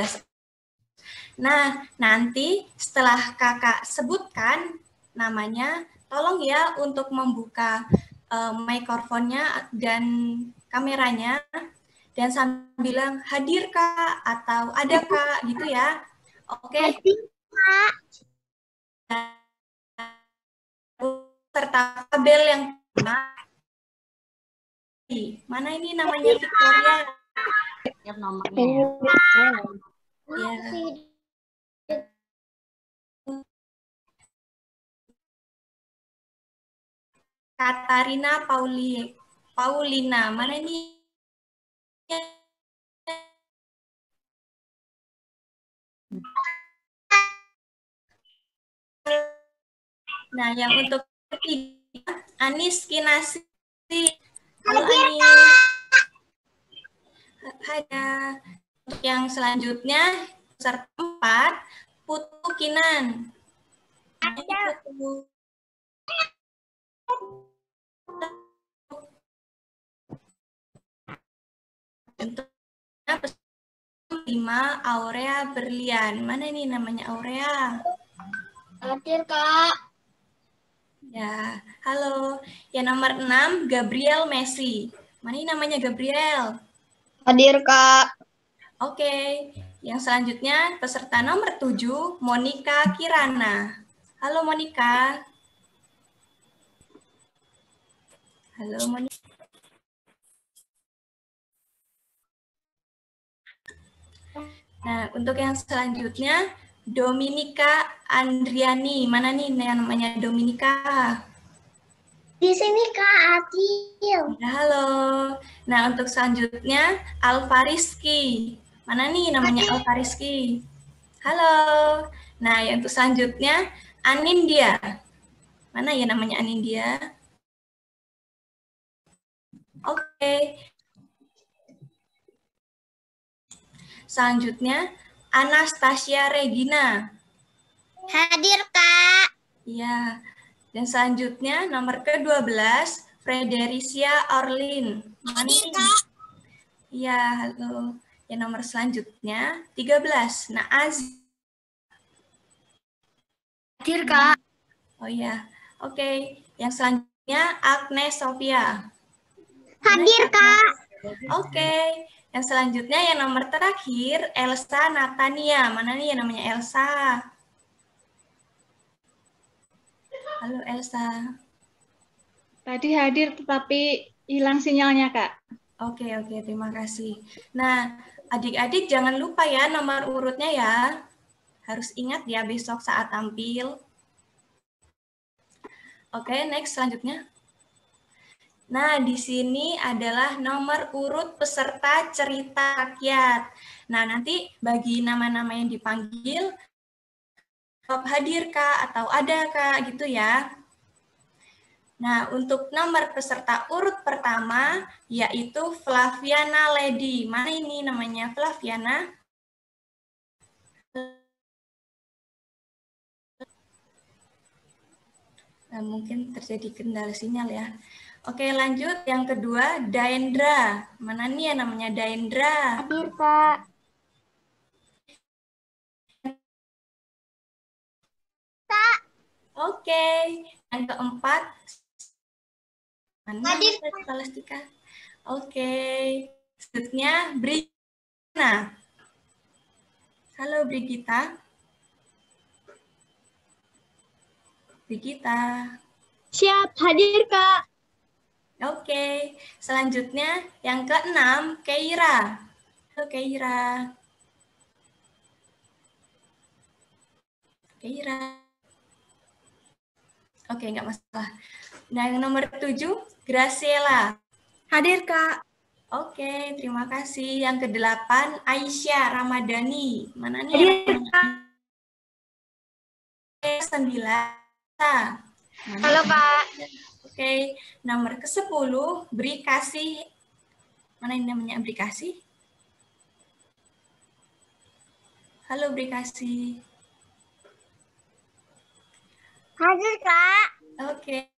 Nah, nanti setelah kakak sebutkan namanya, tolong ya untuk membuka mikrofonnya dan kameranya dan sambil bilang hadir Kak atau ada Kak gitu ya. Oke. Hadir, Kak. Serta tabel yang mana ini namanya Victoria? Yang nomornya ya. Ya. Katarina Paulina, mana ini? Nah, yang untuk ketiga, Anis Kinasi. Halo Anis. Ada. Untuk yang selanjutnya, peserta 4, Putu Kinan. Ada. Untuk peserta 5, Aurea Berlian. Mana ini namanya Aurea? Hadir, Kak. Ya, halo. Yang nomor 6, Gabriel Messi. Mana ini namanya Gabriel? Hadir, Kak. Oke. Yang selanjutnya, peserta nomor 7, Monica Kirana. Halo, Monica. Halo, Monica. Nah, untuk yang selanjutnya, Dominika Andriani. Mana nih yang namanya Dominika? Di sini, Kak, Adil. Ya, halo. Nah, untuk selanjutnya, Alfariski. Mana nih namanya Alfariski? Halo. Nah, yang untuk selanjutnya, Anindya. Mana ya namanya Anindya? Oke. Selanjutnya, Anastasia Regina. Hadir, Kak. Iya. Dan selanjutnya, nomor ke-12, Fredericia Orlin. Hadir, Kak. Iya, halo. Yang nomor selanjutnya, 13, Naaz. Hadir, Kak. Oh iya, oke. Yang selanjutnya, Agnes Sofia. Hadir, Kak. Oke. Yang selanjutnya, yang nomor terakhir, Elsa Natania. Mana nih yang namanya Elsa? Halo, Elsa. Tadi hadir tetapi hilang sinyalnya, Kak. Oke, terima kasih. Nah, adik-adik jangan lupa ya nomor urutnya ya. Harus ingat ya besok saat tampil. Oke, next selanjutnya. Nah, di sini adalah nomor urut peserta cerita rakyat. Nah, nanti bagi nama-nama yang dipanggil, hadir Kak atau ada Kak gitu ya. Nah, untuk nomor peserta urut pertama yaitu Flaviana Lady. Mana ini namanya Flaviana? Nah, mungkin terjadi kendala sinyal ya. Oke, lanjut. Yang kedua, Daendra. Mana nih ya namanya Daendra? Hadir, Kak. Kak. Oke. Yang keempat, mana Hadir, Kalastika? Oke. Selanjutnya, Brigina. Halo, Brigita. Brigita. Siap, hadir, Kak. Oke, selanjutnya yang keenam, Keira. Halo, Keira. Keira. Oke, nggak masalah. Nah, yang nomor 7, Graciela. Hadir, Kak. Oke, terima kasih. Yang ke-8, Aisyah Ramadhani. Mana nih? Hadir, Kak. 9. Halo, Kak. Oke, nomor ke-10, Bri Kasih. Mana ini namanya Bri Kasih? Halo, Bri Kasih. Hadir, Kak. Oke,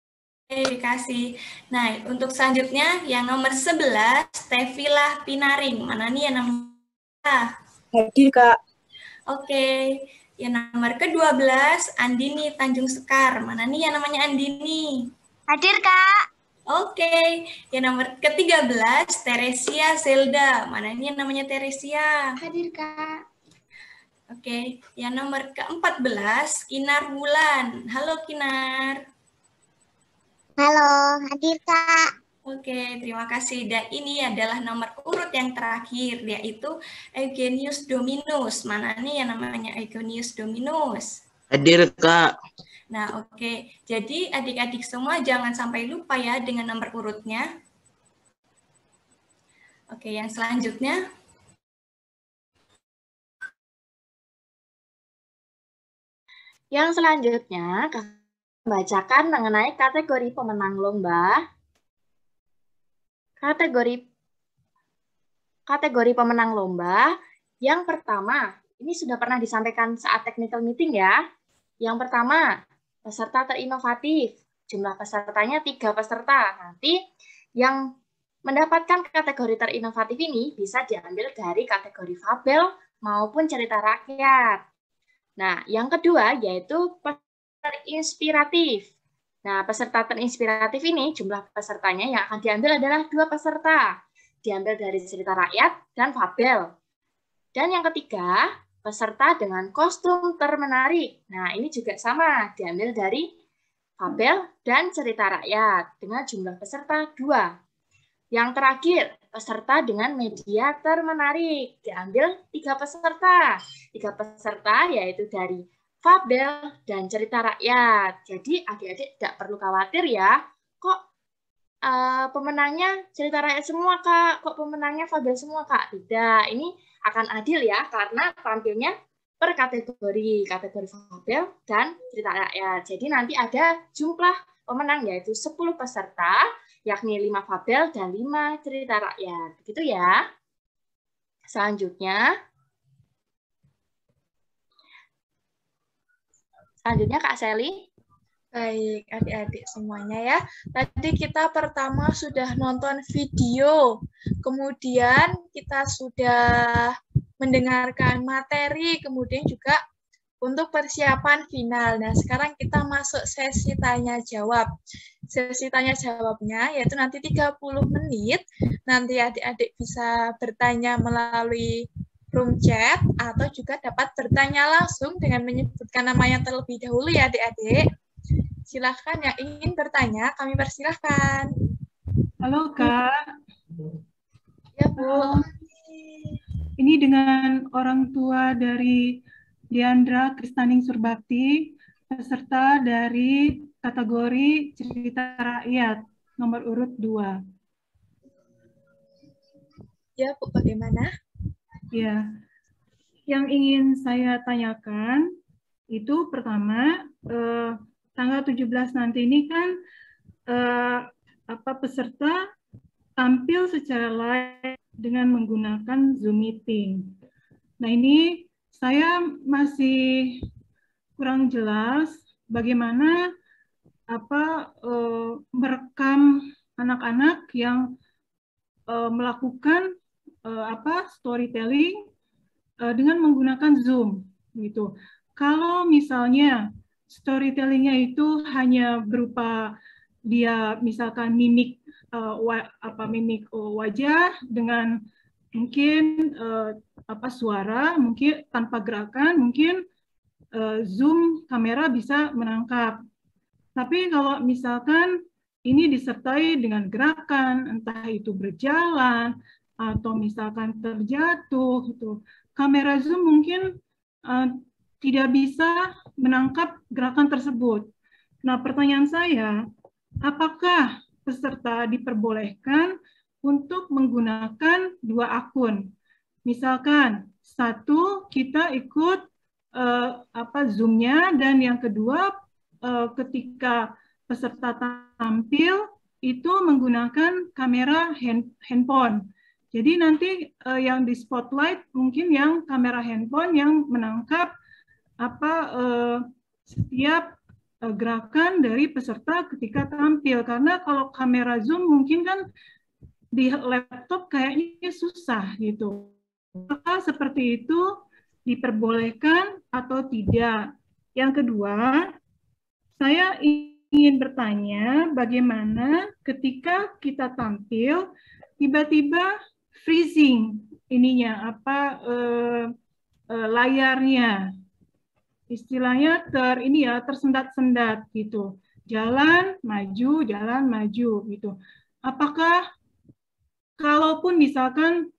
Bri Kasih. Nah, untuk selanjutnya yang nomor 11, Tevila Pinaring. Mana nih yang namanya? Hadir, Kak. Oke, yang nomor ke-12, Andini Tanjung Sekar. Mana nih yang namanya Andini? Hadir, Kak. Oke, yang nomor ke-13, Teresia Zelda. Mana ini yang namanya Teresia? Hadir, Kak. Oke, yang nomor ke-14, Kinar Wulan. Halo, Kinar. Halo, hadir, Kak. Oke, terima kasih. Dan ini adalah nomor urut yang terakhir, yaitu Eugenius Dominus. Mana nih yang namanya Eugenius Dominus? Hadir, Kak. Nah, oke. Jadi adik-adik semua jangan sampai lupa ya dengan nomor urutnya. Oke, yang selanjutnya. Yang selanjutnya, Kakak membacakan mengenai kategori pemenang lomba. Kategori pemenang lomba. Yang pertama, ini sudah pernah disampaikan saat technical meeting ya. Yang pertama, peserta terinovatif. Jumlah pesertanya 3 peserta. Nanti yang mendapatkan kategori terinovatif ini bisa diambil dari kategori fabel maupun cerita rakyat. Nah, yang kedua yaitu peserta terinspiratif. Nah, peserta terinspiratif ini jumlah pesertanya yang akan diambil adalah 2 peserta. Diambil dari cerita rakyat dan fabel. Dan yang ketiga, peserta dengan kostum termenarik. Nah, ini juga sama, diambil dari fabel dan cerita rakyat dengan jumlah peserta 2. Yang terakhir, peserta dengan media termenarik. Diambil 3 peserta. 3 peserta yaitu dari fabel dan cerita rakyat. Jadi adik-adik tidak perlu khawatir ya. Kok pemenangnya cerita rakyat semua, Kak? Kok pemenangnya fabel semua, Kak? Tidak, ini akan adil ya, karena tampilnya per kategori. Kategori fabel dan cerita rakyat. Jadi nanti ada jumlah pemenang yaitu 10 peserta, yakni 5 fabel dan 5 cerita rakyat. Begitu ya. Selanjutnya Kak Sally. Baik, adik-adik semuanya ya. Tadi kita pertama sudah nonton video, kemudian kita sudah mendengarkan materi, kemudian juga untuk persiapan final. Nah, sekarang kita masuk sesi tanya-jawab. Sesi tanya-jawabnya yaitu nanti 30 menit. Nanti adik-adik bisa bertanya melalui room chat atau juga dapat bertanya langsung dengan menyebutkan namanya terlebih dahulu ya adik-adik. Silahkan yang ingin bertanya, kami persilahkan. Halo Kak. Ya Bu. Ini dengan orang tua dari Diandra Kristaning Surbakti, peserta dari kategori cerita rakyat, nomor urut 2. Ya Bu, bagaimana? Ya, yang ingin saya tanyakan, Itu pertama, tanggal 17 nanti ini kan peserta tampil secara live dengan menggunakan Zoom meeting. Nah, ini saya masih kurang jelas bagaimana merekam anak-anak yang melakukan storytelling dengan menggunakan Zoom gitu. Kalau misalnya storytellingnya itu hanya berupa dia misalkan mimik mimik wajah dengan mungkin suara, mungkin tanpa gerakan, mungkin Zoom kamera bisa menangkap. Tapi kalau misalkan ini disertai dengan gerakan, entah itu berjalan atau misalkan terjatuh, gitu, kamera Zoom mungkin tidak bisa menangkap gerakan tersebut. Nah, pertanyaan saya, apakah peserta diperbolehkan untuk menggunakan 2 akun? Misalkan, satu kita ikut Zoom-nya, dan yang kedua ketika peserta tampil itu menggunakan kamera handphone. Jadi nanti yang di spotlight mungkin yang kamera handphone yang menangkap setiap gerakan dari peserta ketika tampil. Karena kalau kamera Zoom mungkin kan di laptop kayaknya susah gitu. Apakah seperti itu diperbolehkan atau tidak? Yang kedua, saya ingin bertanya bagaimana ketika kita tampil tiba-tiba freezing ininya layarnya, istilahnya tersendat-sendat gitu, jalan maju gitu. Apakah kalaupun misalkan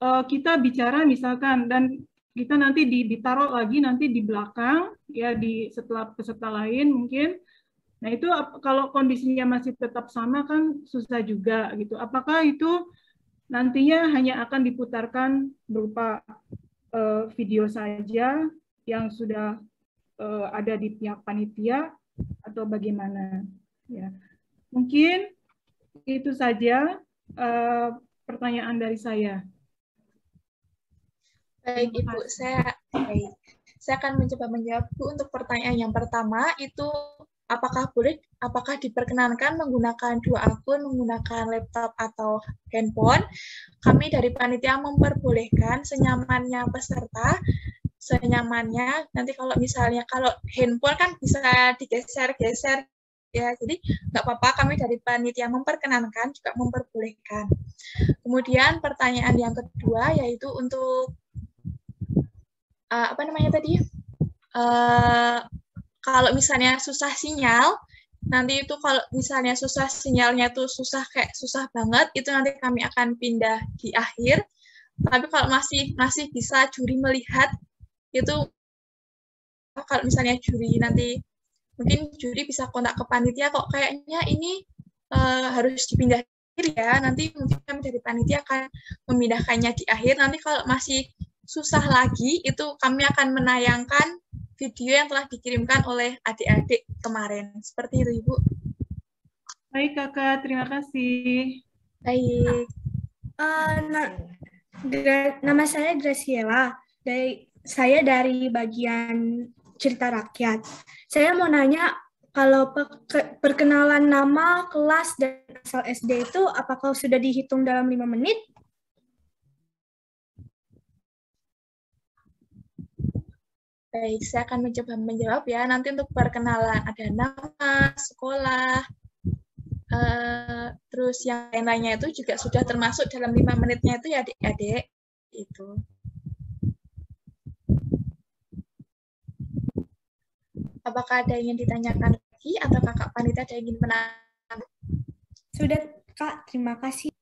kita bicara misalkan dan kita nanti ditaruh lagi nanti di belakang ya setelah peserta lain mungkin, nah itu kalau kondisinya masih tetap sama kan susah juga gitu. Apakah itu nantinya hanya akan diputarkan berupa video saja yang sudah ada di pihak panitia atau bagaimana? Ya, mungkin itu saja pertanyaan dari saya. Baik, Ibu. Saya akan mencoba menjawab, Bu. Untuk pertanyaan yang pertama itu apakah diperkenankan menggunakan 2 akun, menggunakan laptop atau handphone? Kami dari panitia memperbolehkan senyamannya peserta, senyamannya. Nanti kalau misalnya kalau handphone kan bisa digeser-geser ya, jadi nggak apa-apa, kami dari panitia memperkenankan juga memperbolehkan. Kemudian pertanyaan yang kedua yaitu untuk kalau misalnya susah sinyal, nanti itu kalau misalnya susah sinyalnya tuh susah banget, itu nanti kami akan pindah di akhir. Tapi kalau masih bisa juri melihat, itu kalau misalnya juri nanti mungkin juri bisa kontak ke panitia, kok kayaknya ini harus dipindah akhir ya, nanti mungkin kami dari panitia akan memindahkannya di akhir. Nanti kalau masih susah lagi, itu kami akan menayangkan video yang telah dikirimkan oleh adik-adik kemarin. Seperti itu, Ibu. Baik, Kakak. Terima kasih. Baik. Nama saya Graciela. Saya dari bagian cerita rakyat. Saya mau nanya, kalau perkenalan nama, kelas, dan asal SD itu apakah sudah dihitung dalam 5 menit? Baik, saya akan mencoba menjawab ya. Nanti untuk perkenalan ada nama, sekolah, terus yang lain-lainnya itu juga sudah termasuk dalam 5 menitnya itu ya adik-adik. Itu. Apakah ada yang ingin ditanyakan lagi atau kakak panitia ada yang ingin menanya? Sudah, Kak. Terima kasih.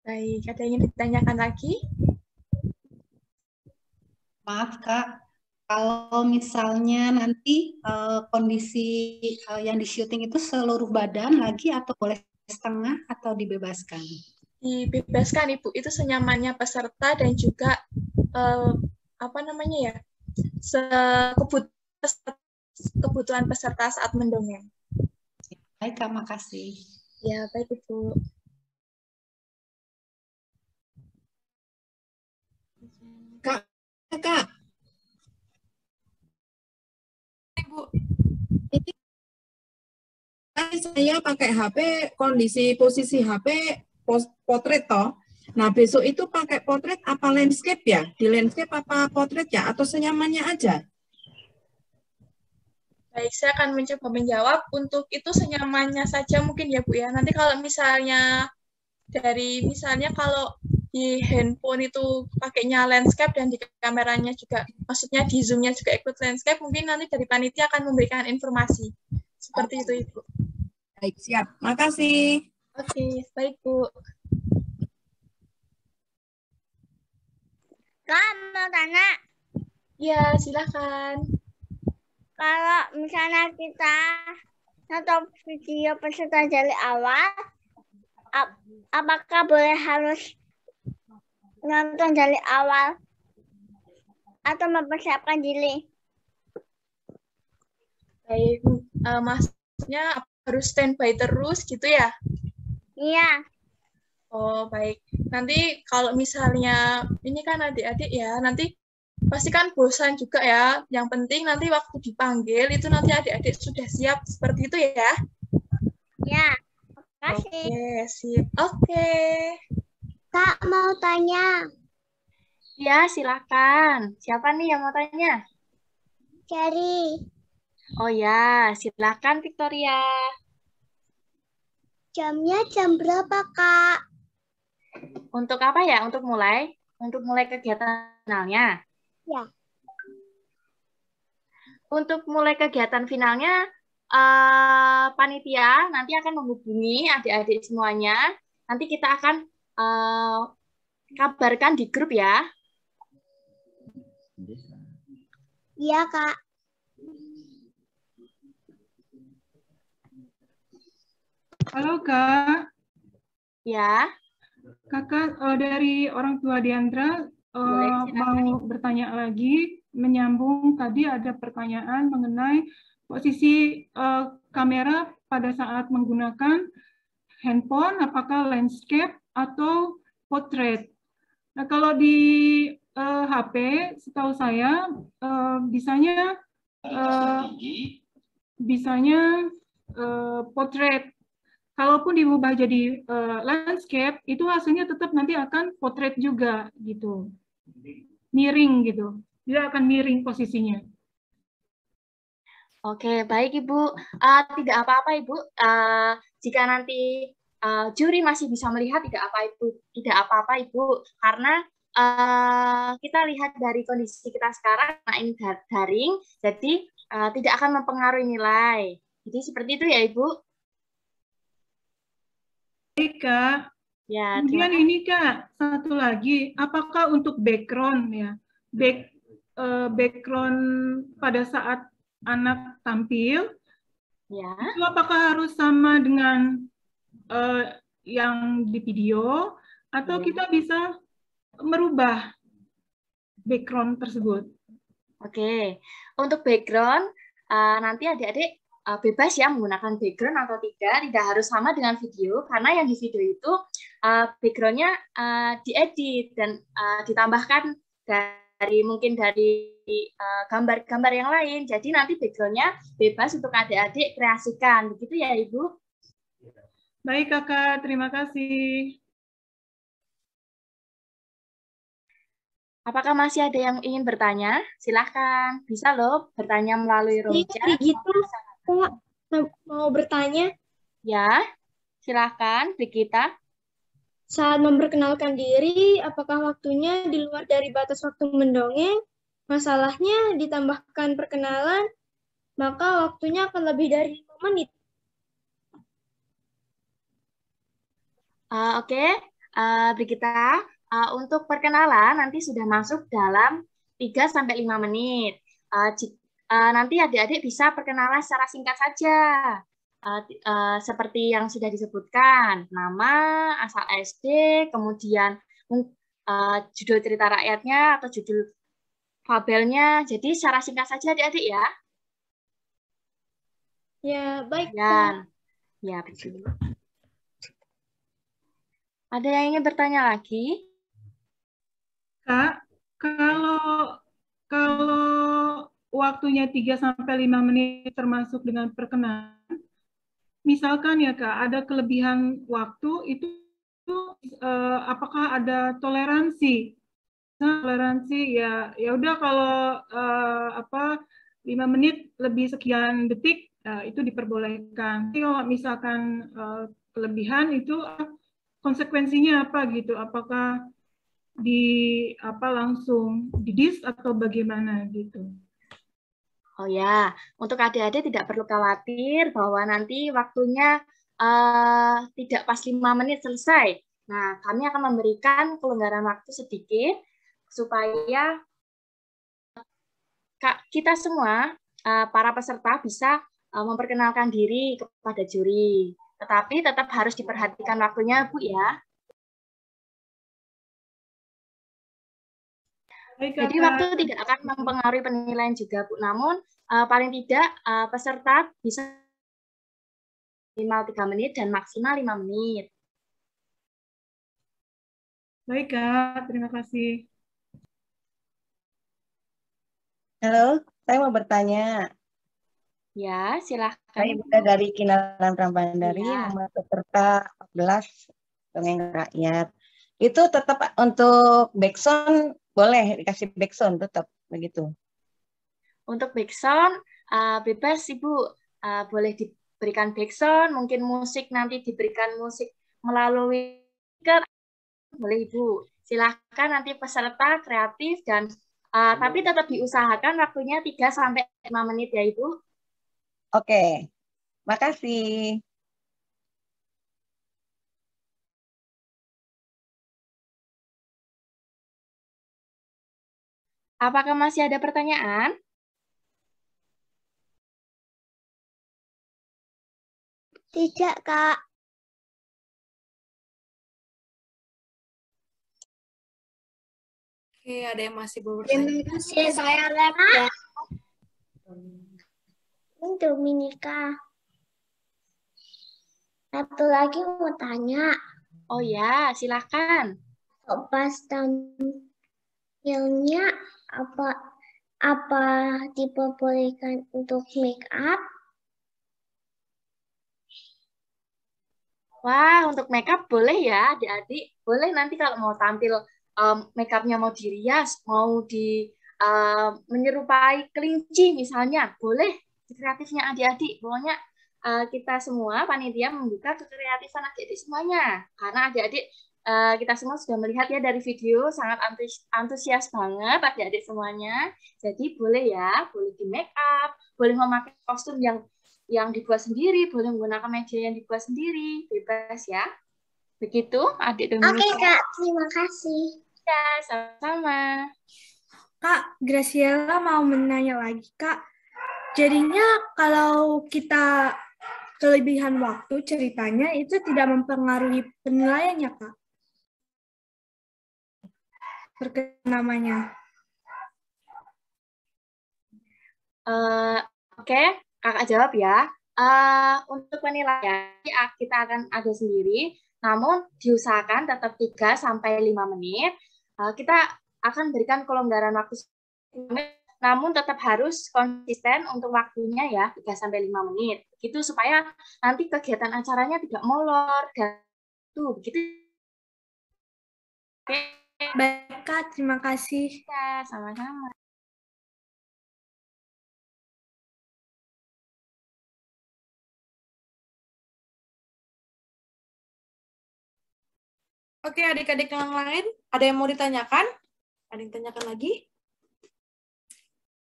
Baik, ada yang ingin ditanyakan lagi? Maaf, Kak. Kalau misalnya nanti kondisi yang di syuting itu seluruh badan lagi atau boleh setengah atau dibebaskan? Dibebaskan, Ibu. Itu senyamannya peserta dan juga kebutuhan peserta kebutuhan peserta saat mendongeng. Baik, Kak, makasih. Ya, baik Ibu. Kak, Ibu. ini saya pakai HP, kondisi posisi HP potret toh. Nah, besok itu pakai potret apa landscape ya? Di landscape apa potret ya? Atau senyamannya aja? Baik, saya akan mencoba menjawab. Untuk itu senyamannya saja mungkin ya Bu ya. Nanti kalau misalnya misalnya kalau di handphone itu pakainya landscape dan di kameranya juga, maksudnya di zoom-nya juga ikut landscape, mungkin nanti dari panitia akan memberikan informasi. Seperti itu Ibu. Baik, siap. Makasih. Oke, baik Bu. Kak, mau tanya. Ya, silakan. Kalau misalnya kita nonton video peserta dari awal, apakah boleh harus nonton dari awal atau mempersiapkan diri? Baik, maksudnya harus standby terus gitu ya? Iya. Oh, baik. Nanti kalau misalnya, ini kan adik-adik ya, nanti pasti kan bosan juga ya. Yang penting nanti waktu dipanggil, itu nanti adik-adik sudah siap seperti itu ya? Ya, makasih. Oke, sip. Oke. Kak, mau tanya. Ya, silakan. Siapa nih yang mau tanya? Cherry. Oh ya, silakan Victoria. Jamnya jam berapa, Kak? Untuk apa ya? Untuk mulai? Untuk mulai kegiatan finalnya? Ya. Untuk mulai kegiatan finalnya, panitia nanti akan menghubungi adik-adik semuanya. Nanti kita akan kabarkan di grup ya. Iya, Kak. Halo, Kak. Ya. Kakak dari orang tua Diandra mau bertanya lagi, menyambung tadi ada pertanyaan mengenai posisi kamera pada saat menggunakan handphone, apakah landscape atau portrait. Nah, kalau di HP, setahu saya bisanya portrait. Kalaupun diubah jadi landscape, itu hasilnya tetap nanti akan portrait juga gitu, miring gitu, dia akan miring posisinya. Oke, baik Ibu. Tidak apa-apa Ibu. Jika nanti juri masih bisa melihat, tidak apa-apa Ibu, karena kita lihat dari kondisi kita sekarang, nah ini daring, jadi tidak akan mempengaruhi nilai. Jadi seperti itu ya Ibu. Baik, Kak. Ya, kemudian ini Kak, satu lagi, apakah untuk background ya, background pada saat anak tampil, ya, itu apakah harus sama dengan yang di video, atau kita bisa merubah background tersebut? Oke, untuk background nanti adik-adik bebas ya menggunakan background atau tidak harus sama dengan video, karena yang di video itu background-nya diedit dan ditambahkan mungkin dari gambar-gambar yang lain, jadi nanti background-nya bebas untuk adik-adik kreasikan, begitu ya Ibu? Baik Kakak, terima kasih. Apakah masih ada yang ingin bertanya? Silahkan, bisa loh bertanya melalui room chat. Gitu, mau bertanya? Ya, silahkan, Brigita. Saat memperkenalkan diri, apakah waktunya di luar dari batas waktu mendongeng? Masalahnya ditambahkan perkenalan, maka waktunya akan lebih dari 5 menit. Oke, Brigita. Untuk perkenalan nanti sudah masuk dalam 3-5 menit. Nanti adik-adik bisa perkenalan secara singkat saja. Seperti yang sudah disebutkan, nama, asal SD, kemudian judul cerita rakyatnya atau judul fabelnya. Jadi secara singkat saja adik-adik ya. Ya, baik, Kak. Dan, ya betul. Ada yang ingin bertanya lagi? Kak, kalau waktunya 3-5 menit termasuk dengan perkenalan, misalkan ya Kak, ada kelebihan waktu itu apakah ada toleransi? Nah, toleransi ya udah kalau 5 menit lebih sekian detik itu diperbolehkan. Tapi kalau misalkan kelebihan itu konsekuensinya apa gitu? Apakah langsung didis atau bagaimana gitu? Oh ya, untuk adik-adik tidak perlu khawatir bahwa nanti waktunya tidak pas 5 menit selesai. Nah, kami akan memberikan kelonggaran waktu sedikit supaya kita semua, para peserta bisa memperkenalkan diri kepada juri. Tetapi tetap harus diperhatikan waktunya, Bu ya. Jadi waktu tidak akan mempengaruhi penilaian juga, Bu. Namun paling tidak peserta bisa minimal 3 menit dan maksimal 5 menit. Baik, Kak. Terima kasih. Halo, saya mau bertanya. Ya, silahkan. Saya Bunda dari Kinaran Pramandari, nomor peserta 14, Dongeng Rakyat. Itu tetap untuk backsound, boleh dikasih backsound tetap begitu? Untuk backsound, bebas Ibu, boleh diberikan backsound, mungkin musik nanti diberikan musik melalui speaker, boleh Ibu. Silahkan nanti peserta kreatif dan tapi tetap diusahakan waktunya 3-5 menit ya Ibu. Oke, makasih. Apakah masih ada pertanyaan? Tidak, Kak. Oke, ada yang masih belum bertanya? Terima kasih, saya Lepta. Ini Dominika. Satu lagi mau tanya. Oh ya, silakan. Pas tampilnya apa diperbolehkan untuk make up? Wah, untuk make up boleh ya, adik-adik. Boleh nanti kalau mau tampil make up-nya mau dirias, mau menyerupai kelinci misalnya, boleh kreatifnya adik-adik. Pokoknya kita semua panitia membuka kekreatifan adik-adik semuanya. Karena adik-adik kita semua sudah melihat ya dari video, sangat antusias banget adik-adik semuanya. Jadi boleh ya, boleh di make up, boleh memakai kostum yang dibuat sendiri, boleh menggunakan media yang dibuat sendiri, bebas ya. Begitu, adik Dominika. Oke, Kak. Terima kasih. Ya, sama-sama. Kak, Graciela mau menanya lagi, Kak. Jadinya kalau kita kelebihan waktu ceritanya itu tidak mempengaruhi penilaiannya, Kak? Namanya. Oke, Kakak jawab ya. Untuk penilaian kita akan ada sendiri, namun diusahakan tetap 3-5 menit. Kita akan berikan kelonggaran waktu, namun tetap harus konsisten untuk waktunya ya 3-5 menit. Begitu supaya nanti kegiatan acaranya tidak molor dan tuh begitu. Oke. Baik, Kak, terima kasih. Ya, sama-sama. Oke, adik-adik yang lain, ada yang mau ditanyakan? Ada yang tanyakan lagi?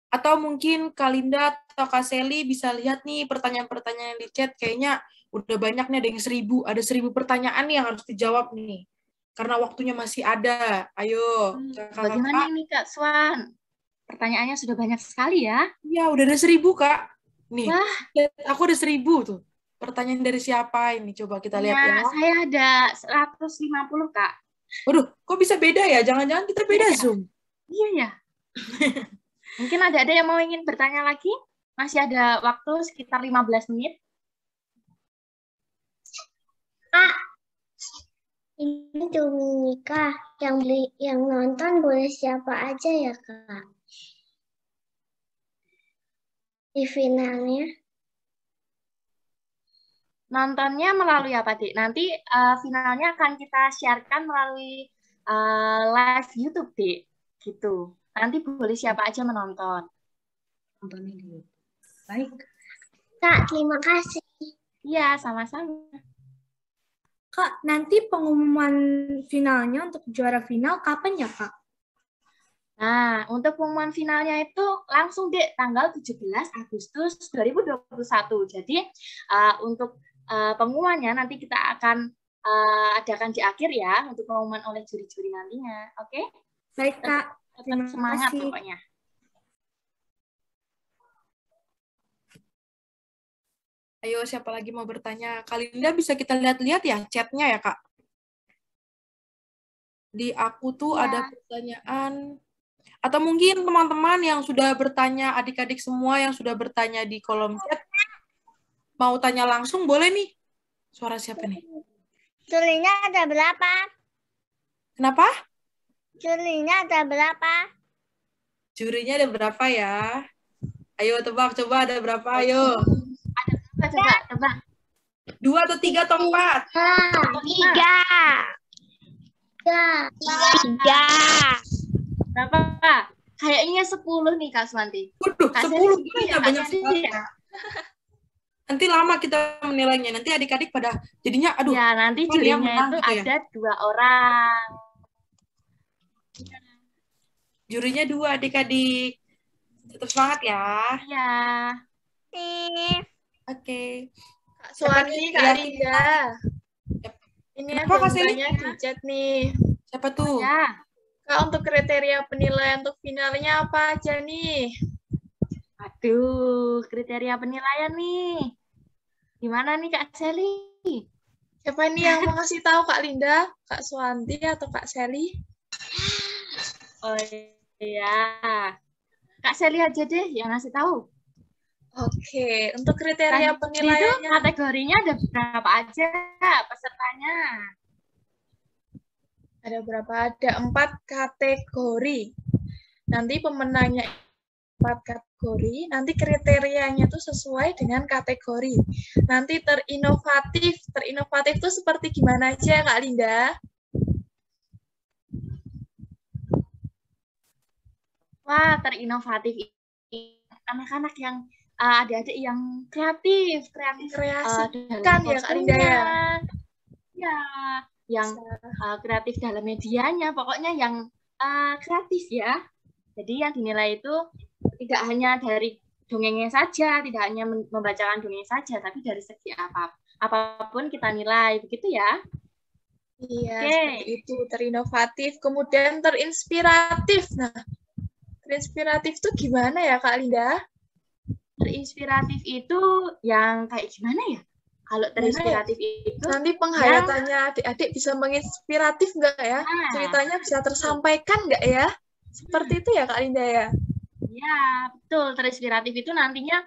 Atau mungkin Kak Linda atau Kak Seli bisa lihat nih pertanyaan-pertanyaan di chat, kayaknya udah banyak nih, ada 1000 pertanyaan nih yang harus dijawab nih. Karena waktunya masih ada. Ayo. Bagaimana ini Kak Swan? Pertanyaannya sudah banyak sekali ya? Iya, udah ada 1000 Kak. Nih, wah, aku ada 1000 tuh. Pertanyaan dari siapa ini? Coba kita lihat ya. Saya ada 150 Kak. Waduh, kok bisa beda ya? Jangan-jangan kita beda Zoom. Iya ya. Mungkin ada yang mau ingin bertanya lagi? Masih ada waktu sekitar 15 menit. Kak, ini Dominika yang nonton boleh siapa aja ya Kak? Di finalnya. Nontonnya melalui apa, Dik? Nanti finalnya akan kita sharekan melalui live YouTube, Dik. Gitu. Nanti boleh siapa aja menonton. Nontonnya di YouTube. Baik. Kak, terima kasih. Iya, sama-sama. Kak, nanti pengumuman finalnya untuk juara final kapan ya, Kak? Nah, untuk pengumuman finalnya itu langsung deh tanggal 17 Agustus 2021. Jadi untuk pengumumannya nanti kita akan adakan di akhir ya untuk pengumuman oleh juri-juri nantinya. Oke? Baik, Kak. Tetap semangat pokoknya. Ayo, siapa lagi mau bertanya? Kak Linda bisa kita lihat-lihat ya chatnya ya, Kak? Di aku tuh ada pertanyaan. Atau mungkin teman-teman yang sudah bertanya, adik-adik semua yang sudah bertanya di kolom chat, mau tanya langsung boleh nih. Suara siapa nih? Jurinya ada berapa? Kenapa? Jurinya ada berapa? Jurinya ada berapa ya? Ayo tebak, coba ada berapa, ayo. Coba, tebak. 2 atau 3 atau 4? 3. Berapa, Kak? Kayaknya 10 nih, Kak Suwanti. Waduh, Kak 10 Sally, jurinya banyak sekali ya. Nanti lama kita menilainya. Nanti adik-adik pada jadinya, aduh. Ya, nanti jurinya itu ada 2 orang. Jurinya 2 adik-adik. Tetap semangat ya. Iya. Oke. Kak Suwani, Kak Linda. Ini ada Kak yang Sally? tanya di chat nih. Siapa tuh? Ya. Kak, untuk kriteria penilaian untuk finalnya apa aja nih? Aduh, kriteria penilaian nih. Gimana nih Kak Sally? Siapa nih yang mau kasih tahu Kak Linda? Kak Suwanti atau Kak Sally? Oh iya. Kak Sally aja deh yang ngasih tahu. Oke, untuk kriteria penilaiannya. Kategorinya ada berapa aja pesertanya? Ada berapa? Ada 4 kategori. Nanti pemenangnya 4 kategori. Nanti kriterianya itu sesuai dengan kategori. Nanti terinovatif. Terinovatif itu seperti gimana aja, Kak Linda? Wah, terinovatif. Anak-anak yang adik-adik yang kreatif kreasi dalam kan ya Kak Linda ya? Ya, yang kreatif dalam medianya, pokoknya yang kreatif ya. Jadi yang dinilai itu tidak hanya dari dongengnya saja, tidak hanya membacakan dongeng saja, tapi dari segi apapun kita nilai, begitu ya? Iya, seperti itu, terinovatif, kemudian terinspiratif. Nah, terinspiratif itu gimana ya Kak Linda? Terinspiratif itu yang kayak gimana ya? Kalau terinspiratif itu nanti penghayatannya adik-adik bisa menginspiratif nggak ya? Ceritanya bisa tersampaikan nggak ya? Seperti itu ya Kak Linda ya? Ya, betul. Terinspiratif itu nantinya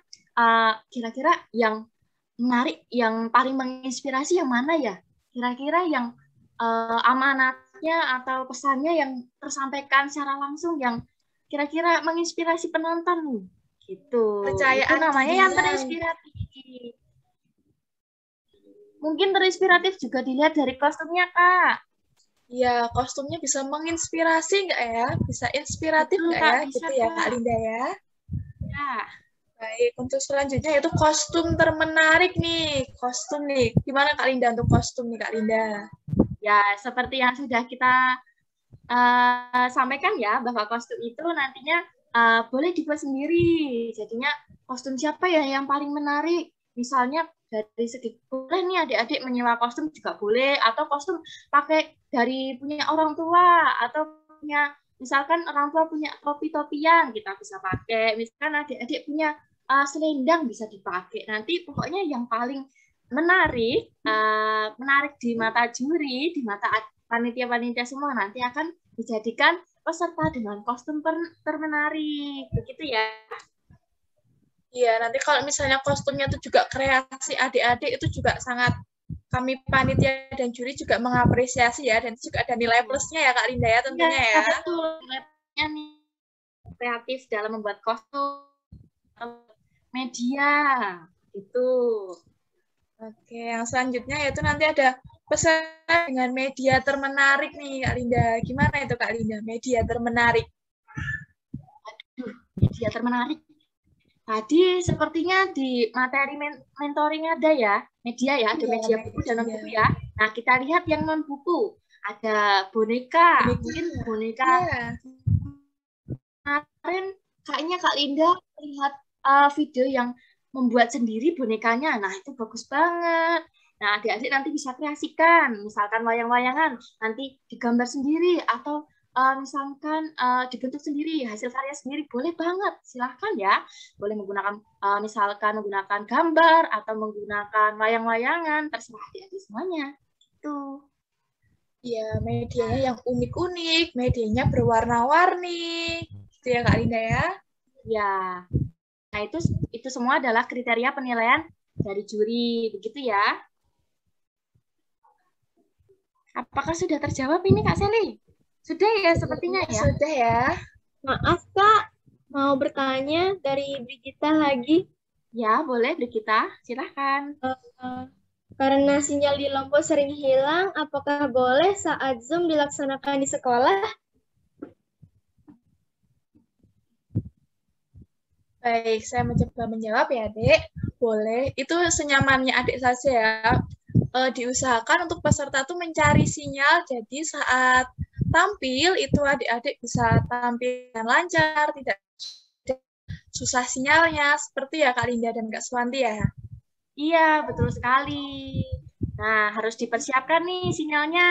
kira-kira yang menarik, yang paling menginspirasi yang mana ya? Kira-kira yang amanatnya atau pesannya yang tersampaikan secara langsung yang kira-kira menginspirasi penonton nih. Gitu. Kepercayaan itu namanya yang terinspiratif. Mungkin terinspiratif juga dilihat dari kostumnya, Kak. Iya, kostumnya bisa menginspirasi nggak ya? Bisa inspiratif nggak ya? Bisa, gitu ya, Kak Linda ya? Ya. Baik, untuk selanjutnya itu kostum termenarik nih. Kostum nih. Gimana Kak Linda untuk kostum nih, Kak Linda? Ya, seperti yang sudah kita sampaikan ya, bahwa kostum itu nantinya boleh dibuat sendiri. Jadinya kostum siapa ya yang paling menarik? Misalnya dari segi boleh nih adik-adik menyewa kostum juga boleh, atau kostum pakai dari punya orang tua, atau punya misalkan orang tua punya topi-topian kita bisa pakai. Misalkan adik-adik punya selendang bisa dipakai. Nanti pokoknya yang paling menarik di mata juri, di mata panitia-panitia semua nanti akan dijadikan peserta dengan kostum termenarik, begitu ya. Iya, nanti kalau misalnya kostumnya itu juga kreasi adik-adik, itu juga sangat kami panitia dan juri juga mengapresiasi ya, dan juga ada nilai plusnya ya Kak Linda ya tentunya ya. Betul, nilainya nih kreatif dalam membuat kostum, media, itu. Oke, yang selanjutnya yaitu nanti ada peserta dengan media termenarik nih Kak Linda. Gimana itu Kak Linda, media termenarik? Aduh, media termenarik. Tadi sepertinya di materi mentoring ada ya, media ya, ada media buku dan non buku ya. Nah, kita lihat yang non buku. Ada boneka, mungkin boneka. Kemarin kayaknya Kak Linda lihat video yang membuat sendiri bonekanya. Nah, itu bagus banget. Nah, adik-adik nanti bisa kreasikan, misalkan wayang-wayangan, nanti digambar sendiri, atau misalkan dibentuk sendiri, hasil karya sendiri, boleh banget, silahkan ya. Boleh menggunakan, misalkan menggunakan gambar, atau menggunakan wayang-wayangan, terserah adik-adik semuanya. Itu. Ya, medianya yang unik-unik, medianya berwarna-warni, gitu ya Kak Linda ya? Ya. Nah, itu semua adalah kriteria penilaian dari juri, begitu ya. Apakah sudah terjawab ini Kak Seli? Sudah ya sepertinya ya? Sudah ya. Maaf Kak, mau bertanya dari Brigita lagi. Ya, boleh Brigita, silahkan. Karena sinyal di Lombok sering hilang, apakah boleh saat Zoom dilaksanakan di sekolah? Baik, saya mencoba menjawab ya, Dek. Boleh, itu senyamannya adik saja ya. Diusahakan untuk peserta tuh mencari sinyal, jadi saat tampil itu adik-adik bisa tampil dengan lancar, tidak susah sinyalnya, seperti ya Kak Linda dan Kak Swanti ya. Iya, betul sekali. Nah, harus dipersiapkan nih sinyalnya.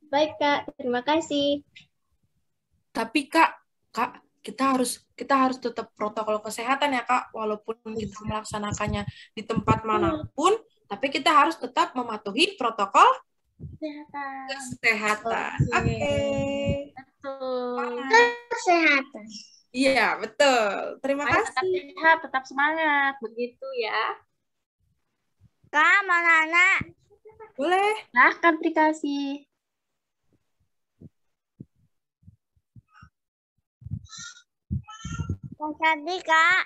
Baik Kak, terima kasih. Tapi Kak, kita harus tetap protokol kesehatan ya Kak, walaupun kita melaksanakannya di tempat manapun, tapi kita harus tetap mematuhi protokol kesehatan. Oke. Betul. Kesehatan. Iya, betul. Terima kasih. Tetap sehat, tetap semangat, begitu ya. Kak, mau nanya? Boleh. Silahkan dikasih. Tadi Kak.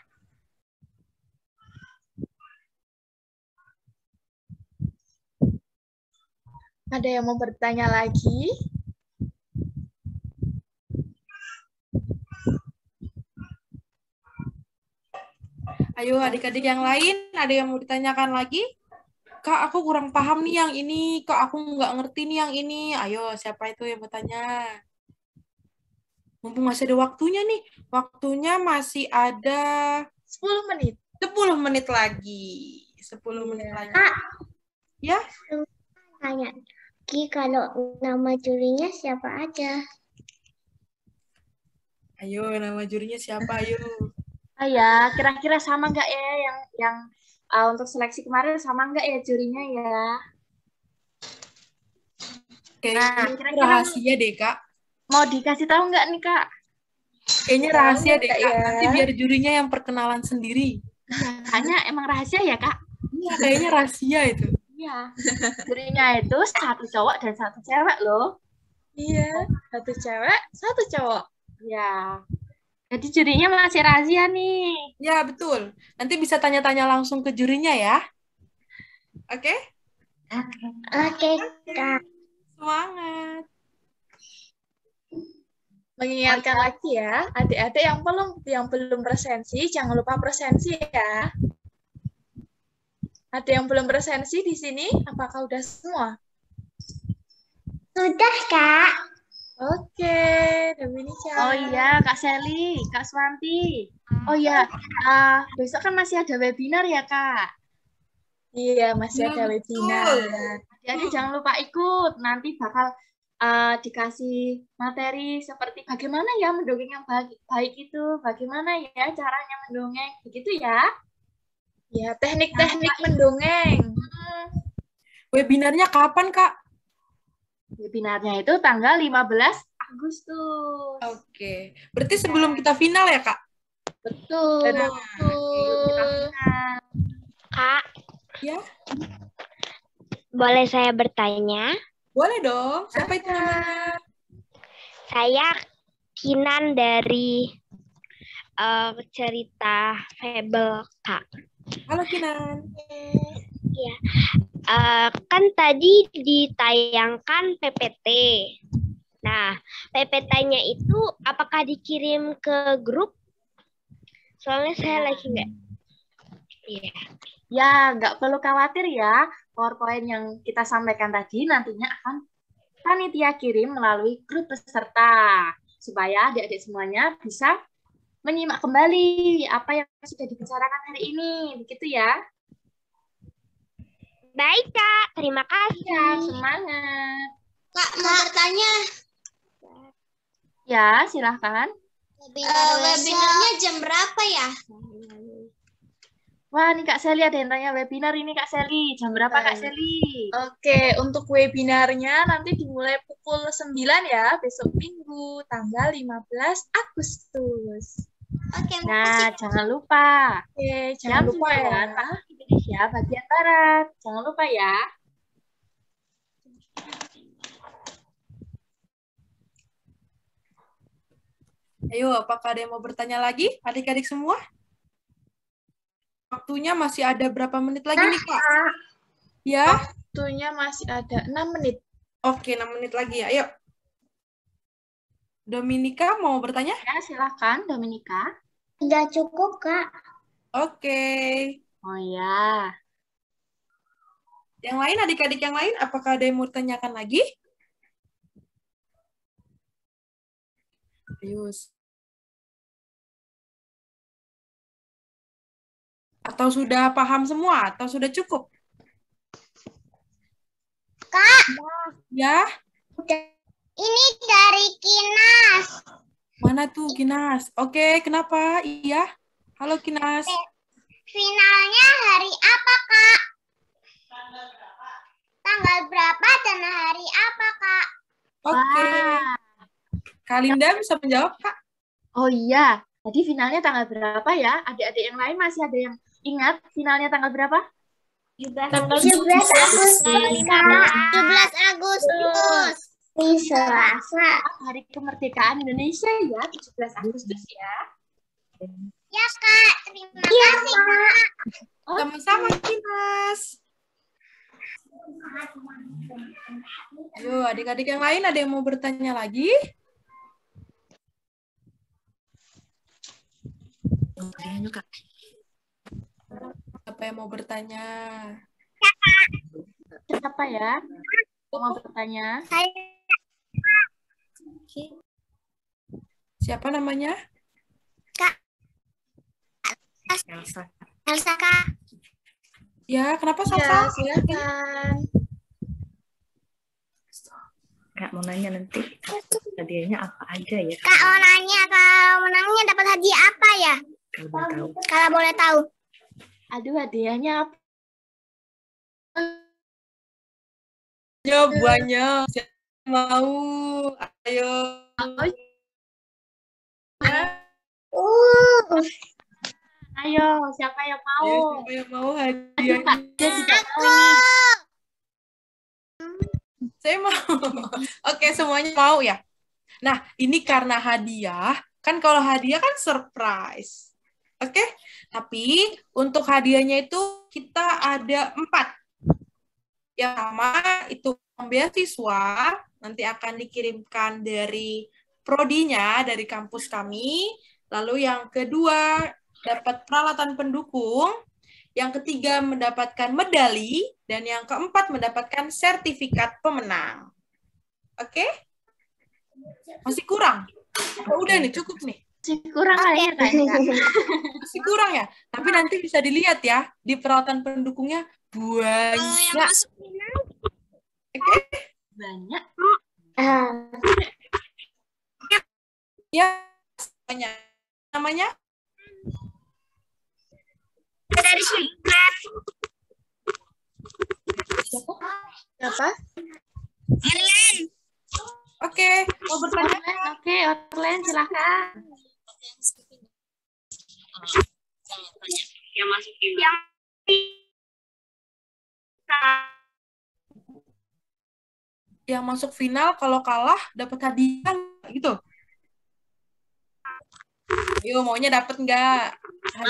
Ada yang mau bertanya lagi? Ayo adik-adik yang lain, ada yang mau ditanyakan lagi? Kak, aku kurang paham nih yang ini. Kak, aku nggak ngerti nih yang ini. Ayo, siapa itu yang bertanya? Mumpung masih ada waktunya nih. Waktunya masih ada 10 menit. 10 menit lagi. 10 menit lagi. Kak. Ya? Tanya. Ki, kalau nama jurinya siapa aja? Ayo, nama jurinya siapa? Ayo. Ya, kira-kira sama nggak ya yang untuk seleksi kemarin sama nggak ya jurinya ya? Kayaknya rahasia deh, Kak. Mau dikasih tahu nggak nih, Kak? Kayaknya rahasia deh, Kak. Ya. Nanti biar jurinya yang perkenalan sendiri. Kayaknya emang rahasia ya, Kak? Iya, kayaknya rahasia itu. Iya. Jurinya itu 1 cowok dan 1 cewek loh. Iya, 1 cewek, 1 cowok. Ya. Jadi jurinya masih rahasia nih. Ya, betul. Nanti bisa tanya-tanya langsung ke jurinya ya. Oke? Oke, Kak. Semangat. Mengingatkan lagi ya, adik-adik yang belum presensi, jangan lupa presensi ya. Ada yang belum presensi di sini? Apakah udah semua? Sudah, Kak. Oke, Dominica. Oh iya, Kak Seli, Kak Swanti. Oh iya, besok kan masih ada webinar ya, Kak? Iya, masih ada webinar. Jadi jangan lupa ikut. Nanti bakal dikasih materi seperti bagaimana ya mendongeng yang baik itu, bagaimana ya caranya mendongeng, begitu ya? Ya, teknik-teknik mendongeng. Webinarnya kapan, Kak? Webinarnya itu tanggal 15 Agustus. Oke. Berarti sebelum kita final ya, Kak? Betul. Nah, Kak, ya, boleh saya bertanya? boleh dong. Siapa itu namanya? Saya Kinan dari cerita Fable, Kak. Halo Kinan. Ya, kan tadi ditayangkan PPT. Nah, PPT-nya itu apakah dikirim ke grup? Soalnya saya lagi nggak. Iya. Ya, nggak perlu khawatir ya. PowerPoint yang kita sampaikan tadi nantinya akan panitia kirim melalui grup peserta. Supaya adik-adik semuanya bisa menyimak kembali apa yang sudah dibicarakan hari ini. Begitu ya. Baik, Kak. Terima kasih. Ya, semangat. Kak, mau bertanya. Ya, silahkan. Webinarnya jam berapa ya? Wah, nih Kak Seli ada yang tanya webinar ini Kak Seli. Jam berapa Kak Seli? Oke, untuk webinarnya nanti dimulai pukul 9 ya, besok Minggu, tanggal 15 Agustus. Oke, Nah, jangan lupa. Oke, jangan Jam lupa 9 ya. waktu Indonesia bagian Barat. Jangan lupa ya. Ayo, apakah ada yang mau bertanya lagi? Adik-adik semua? Waktunya masih ada berapa menit lagi nih, Kak? Ya? Waktunya masih ada 6 menit. Oke, 6 menit lagi ya. Ayo. Dominika mau bertanya? Ya, silahkan Dominika. Sudah cukup, Kak. Oke. Oh ya. Yang lain, adik-adik yang lain, apakah ada yang mau tanyakan lagi? Ayo. Atau sudah paham semua? Atau sudah cukup? Kak. Ya? Ini dari Kinas. Mana tuh Kinas? Oke, kenapa? Iya. Halo Kinas. Finalnya hari apa, Kak? Tanggal berapa dan hari apa, Kak? Oke. Kak Linda bisa menjawab, Kak? Oh iya. Tadi finalnya tanggal berapa ya? Adik-adik yang lain masih ada yang ingat finalnya tanggal berapa? 17 Agustus. 17 Agustus. Selasa. Hari kemerdekaan Indonesia ya, 17 Agustus ya. Ya, Kak. Terima kasih, Kak. Sama-sama, Kinas. Ayo, adik-adik yang lain ada yang mau bertanya lagi? Siapa yang mau bertanya? Siapa ya? Mau bertanya? Siapa namanya? Kak. Elsa, Kak. Ya, kenapa Ya, Salsa? silakan. Kak mau nanya nanti hadiahnya apa aja ya? Kak mau nanya, kalau menangnya dapat hadiah apa ya? Kalau boleh tahu. Kalau boleh tahu. Aduh, hadiahnya apa? Ya, banyak. Siapa yang mau? Ayo. Ayo, siapa yang mau? Ayo, siapa yang mau hadiahnya? Saya mau. Oke, semuanya mau ya? Nah, ini karena hadiah. Kan kalau hadiah kan surprise. Oke? Tapi untuk hadiahnya itu kita ada 4. Yang pertama itu beasiswa. Nanti akan dikirimkan dari prodinya, dari kampus kami. Lalu yang kedua dapat peralatan pendukung. Yang ketiga mendapatkan medali. Dan yang keempat mendapatkan sertifikat pemenang. Oke? Masih kurang? Oh, udah nih, cukup nih. Masih kurang kayaknya, Kak. Masih kurang ya? Tapi nanti bisa dilihat ya, di peralatan pendukungnya banyak. Oke? Banyak. Ya, banyak. Namanya? Dari Singkat. Siapa? Helen. Oke, mau bertanya? Oke, Orlen silahkan. Yang masuk final. Yang masuk final kalau kalah dapat hadiah gitu. Ayo, maunya dapat nggak?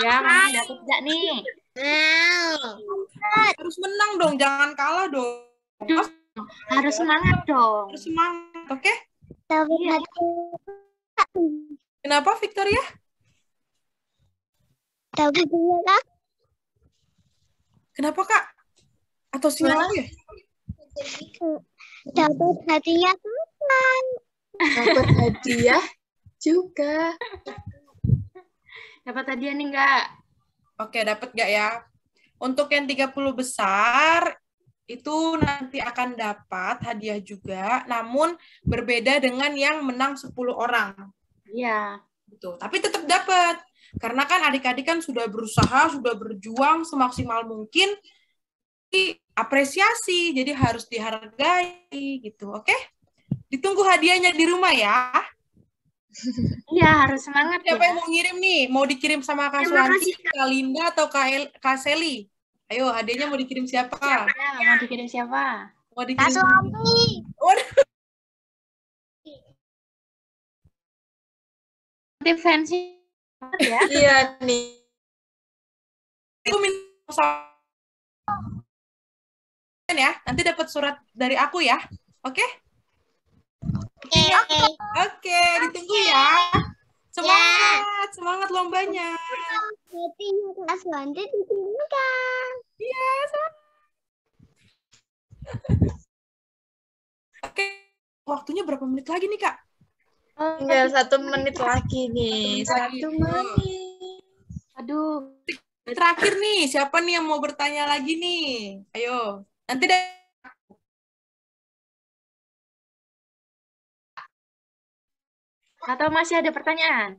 Ya, kamu dapat nggak nih? Harus menang dong, jangan kalah dong. Harus semangat dong. Harus semangat, oke? Iya. Kenapa, Victoria? Kenapa, Kak? Atau sinyal aku ya? Dapat hadiah kapan? Dapat hadiah juga. Dapat hadiah nih nggak? Oke, dapat nggak ya? Untuk yang 30 besar, itu nanti akan dapat hadiah juga, namun berbeda dengan yang menang 10 orang. Iya. Betul. Tapi tetap dapat. Karena kan adik-adik kan sudah berusaha, sudah berjuang semaksimal mungkin, apresiasi, jadi harus dihargai gitu, oke? Ditunggu hadiahnya di rumah ya. Iya, harus semangat. Siapa yang mau ngirim nih? Mau dikirim sama Kak Suwanti, Kak Linda, atau Kak Seli? Ayo, hadiahnya mau dikirim siapa? Mau dikirim siapa? Mau dikirim Kak Suwanti. Nanti fancy ya. Iya nih. Aku minta ya, nanti dapat surat dari aku ya. Oke? Oke, ditunggu ya. Semangat, semangat lombanya. Berarti Kak Suwanti dikirimkan. Iya, oke, waktunya berapa menit lagi nih, Kak? Tinggal 1 menit lagi nih. 1 menit. Aduh. Terakhir nih, siapa nih yang mau bertanya lagi nih? Ayo, nanti deh. Atau masih ada pertanyaan?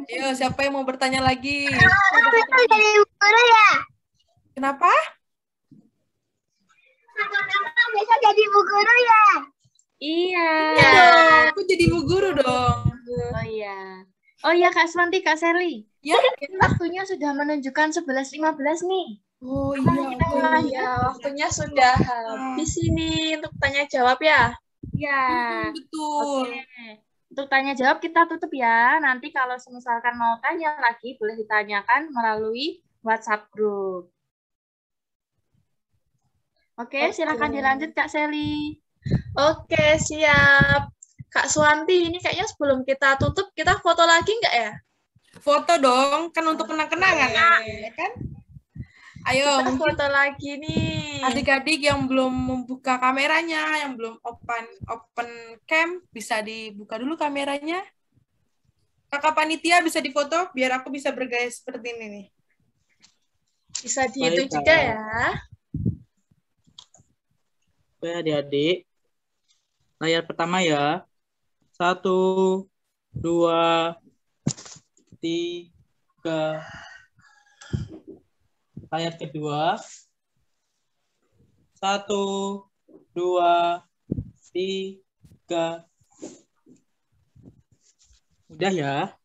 Ayo, siapa yang mau bertanya lagi? Jadi bu guru ya? Kenapa? Besok jadi bu guru ya? Iya. Iya dong, aku jadi bu guru dong. Oh iya. Oh iya Kak Suwanti, Kak Seli. Ya, waktunya sudah menunjukkan 11.15 nih. Oh iya. Ya, waktunya sudah habis ini untuk tanya jawab ya. Iya. Betul. Oke. Untuk tanya jawab kita tutup ya. Nanti kalau misalkan mau tanya lagi boleh ditanyakan melalui WhatsApp group. Oke, silakan dilanjut Kak Seli. Oke, siap. Kak Suwanti, ini kayaknya sebelum kita tutup, kita foto lagi nggak ya? Foto dong, kan untuk kenang-kenangan ya kan? Ayo, kita foto lagi nih. Adik-adik yang belum membuka kameranya, yang belum open cam, bisa dibuka dulu kameranya. Kakak panitia bisa difoto, biar aku bisa bergaya seperti ini nih. Bisa dihitung juga ya. Oke, adik-adik. Layar pertama ya. 1, 2, 3. Layar kedua. 1, 2, 3. Udah ya?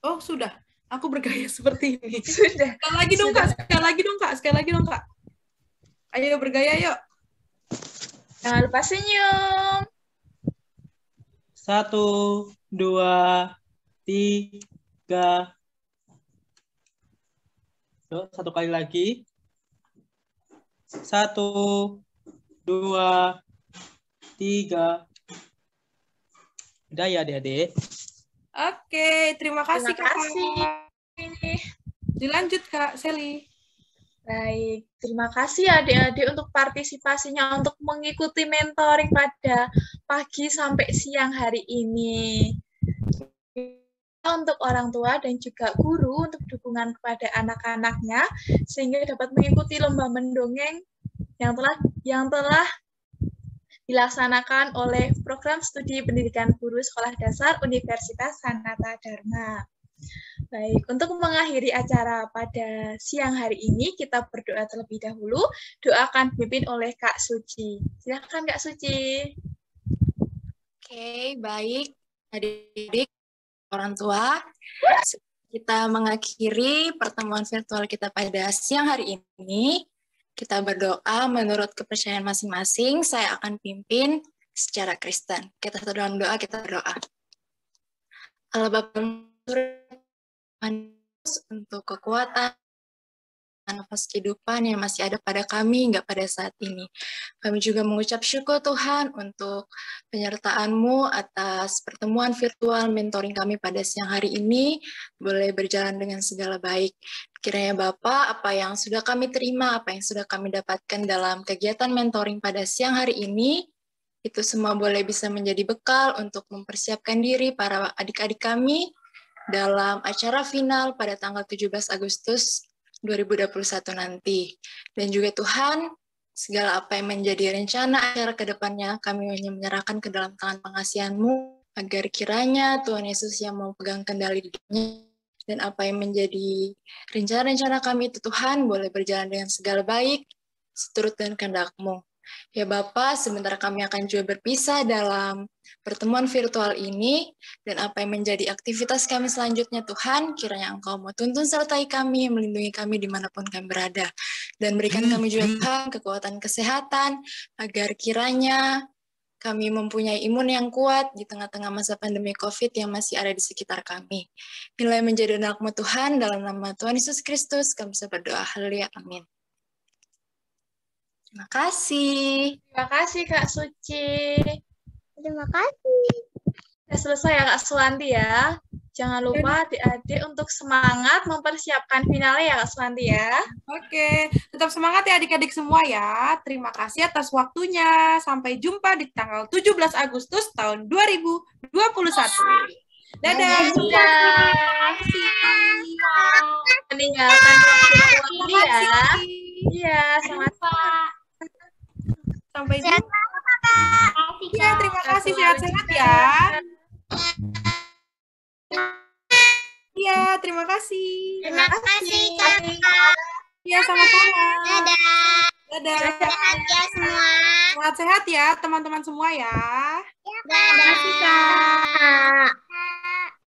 Oh, sudah. Aku bergaya seperti ini. Sudah. Sekali lagi dong, Kak. Sekali lagi dong, Kak. Sekali lagi dong, Kak. Ayo bergaya, yuk. Jangan lupa senyum. 1, 2, 3. Yuk, 1 kali lagi. 1, 2, 3. Udah ya, adik-adik? Oke, terima kasih, Terima kasih. Kak. Dilanjut, Kak Seli. Baik, terima kasih adik-adik untuk partisipasinya untuk mengikuti mentoring pada pagi sampai siang hari ini. Untuk orang tua dan juga guru untuk dukungan kepada anak-anaknya sehingga dapat mengikuti lomba mendongeng yang telah dilaksanakan oleh Program Studi Pendidikan Guru Sekolah Dasar Universitas Sanata Dharma. Baik, untuk mengakhiri acara pada siang hari ini, kita berdoa terlebih dahulu. Doa akan dipimpin oleh Kak Suci. Silakan Kak Suci. Oke, baik. Adik-adik, orang tua, Kita mengakhiri pertemuan virtual kita pada siang hari ini. Kita berdoa menurut kepercayaan masing-masing. Saya akan pimpin secara Kristen. Kita dalam doa, kita berdoa. Allah Bapa untuk kekuatan, nafas kehidupan yang masih ada pada kami hingga pada saat ini. Kami juga mengucap syukur Tuhan untuk penyertaan-Mu atas pertemuan virtual mentoring kami pada siang hari ini boleh berjalan dengan segala baik. Kiranya Bapak, apa yang sudah kami terima, apa yang sudah kami dapatkan dalam kegiatan mentoring pada siang hari ini, itu semua boleh bisa menjadi bekal untuk mempersiapkan diri para adik-adik kami dalam acara final pada tanggal 17 Agustus 2021 nanti. Dan juga Tuhan, segala apa yang menjadi rencana acara ke depannya, kami hanya menyerahkan ke dalam tangan pengasihan-Mu, agar kiranya Tuhan Yesus yang mau pegang kendali di dunia, dan apa yang menjadi rencana-rencana kami itu Tuhan, boleh berjalan dengan segala baik, seturut dengan kehendak-Mu. Ya Bapa, sebentar kami akan juga berpisah dalam pertemuan virtual ini, dan apa yang menjadi aktivitas kami selanjutnya Tuhan, kiranya Engkau mau tuntun sertai kami, melindungi kami dimanapun kami berada, dan berikan kami juga Tuhan kekuatan kesehatan, agar kiranya kami mempunyai imun yang kuat di tengah-tengah masa pandemi COVID yang masih ada di sekitar kami. Inilah yang menjadi anak-Mu Tuhan, dalam nama Tuhan Yesus Kristus, kami bisa berdoa. Haleluya, amin. Terima kasih. Terima kasih Kak Suci. Terima kasih. Sudah selesai ya Kak Sulanti ya. Jangan lupa adik-adik untuk semangat mempersiapkan finalnya ya Kak Sulanti ya. Oke, tetap semangat ya adik-adik semua ya. Terima kasih atas waktunya. Sampai jumpa di tanggal 17 Agustus tahun 2021. Dadah. Meninggalkan waktu ini ya. Iya, selamat sampai jumpa. Iya, terima kasih. Sehat-sehat ya. Iya, terima kasih. Terima kasih, Kakak. Iya, sama-sama. Dadah. Dadah. Sehat ya semua. Sehat-sehat ya, teman-teman semua ya. Dadah.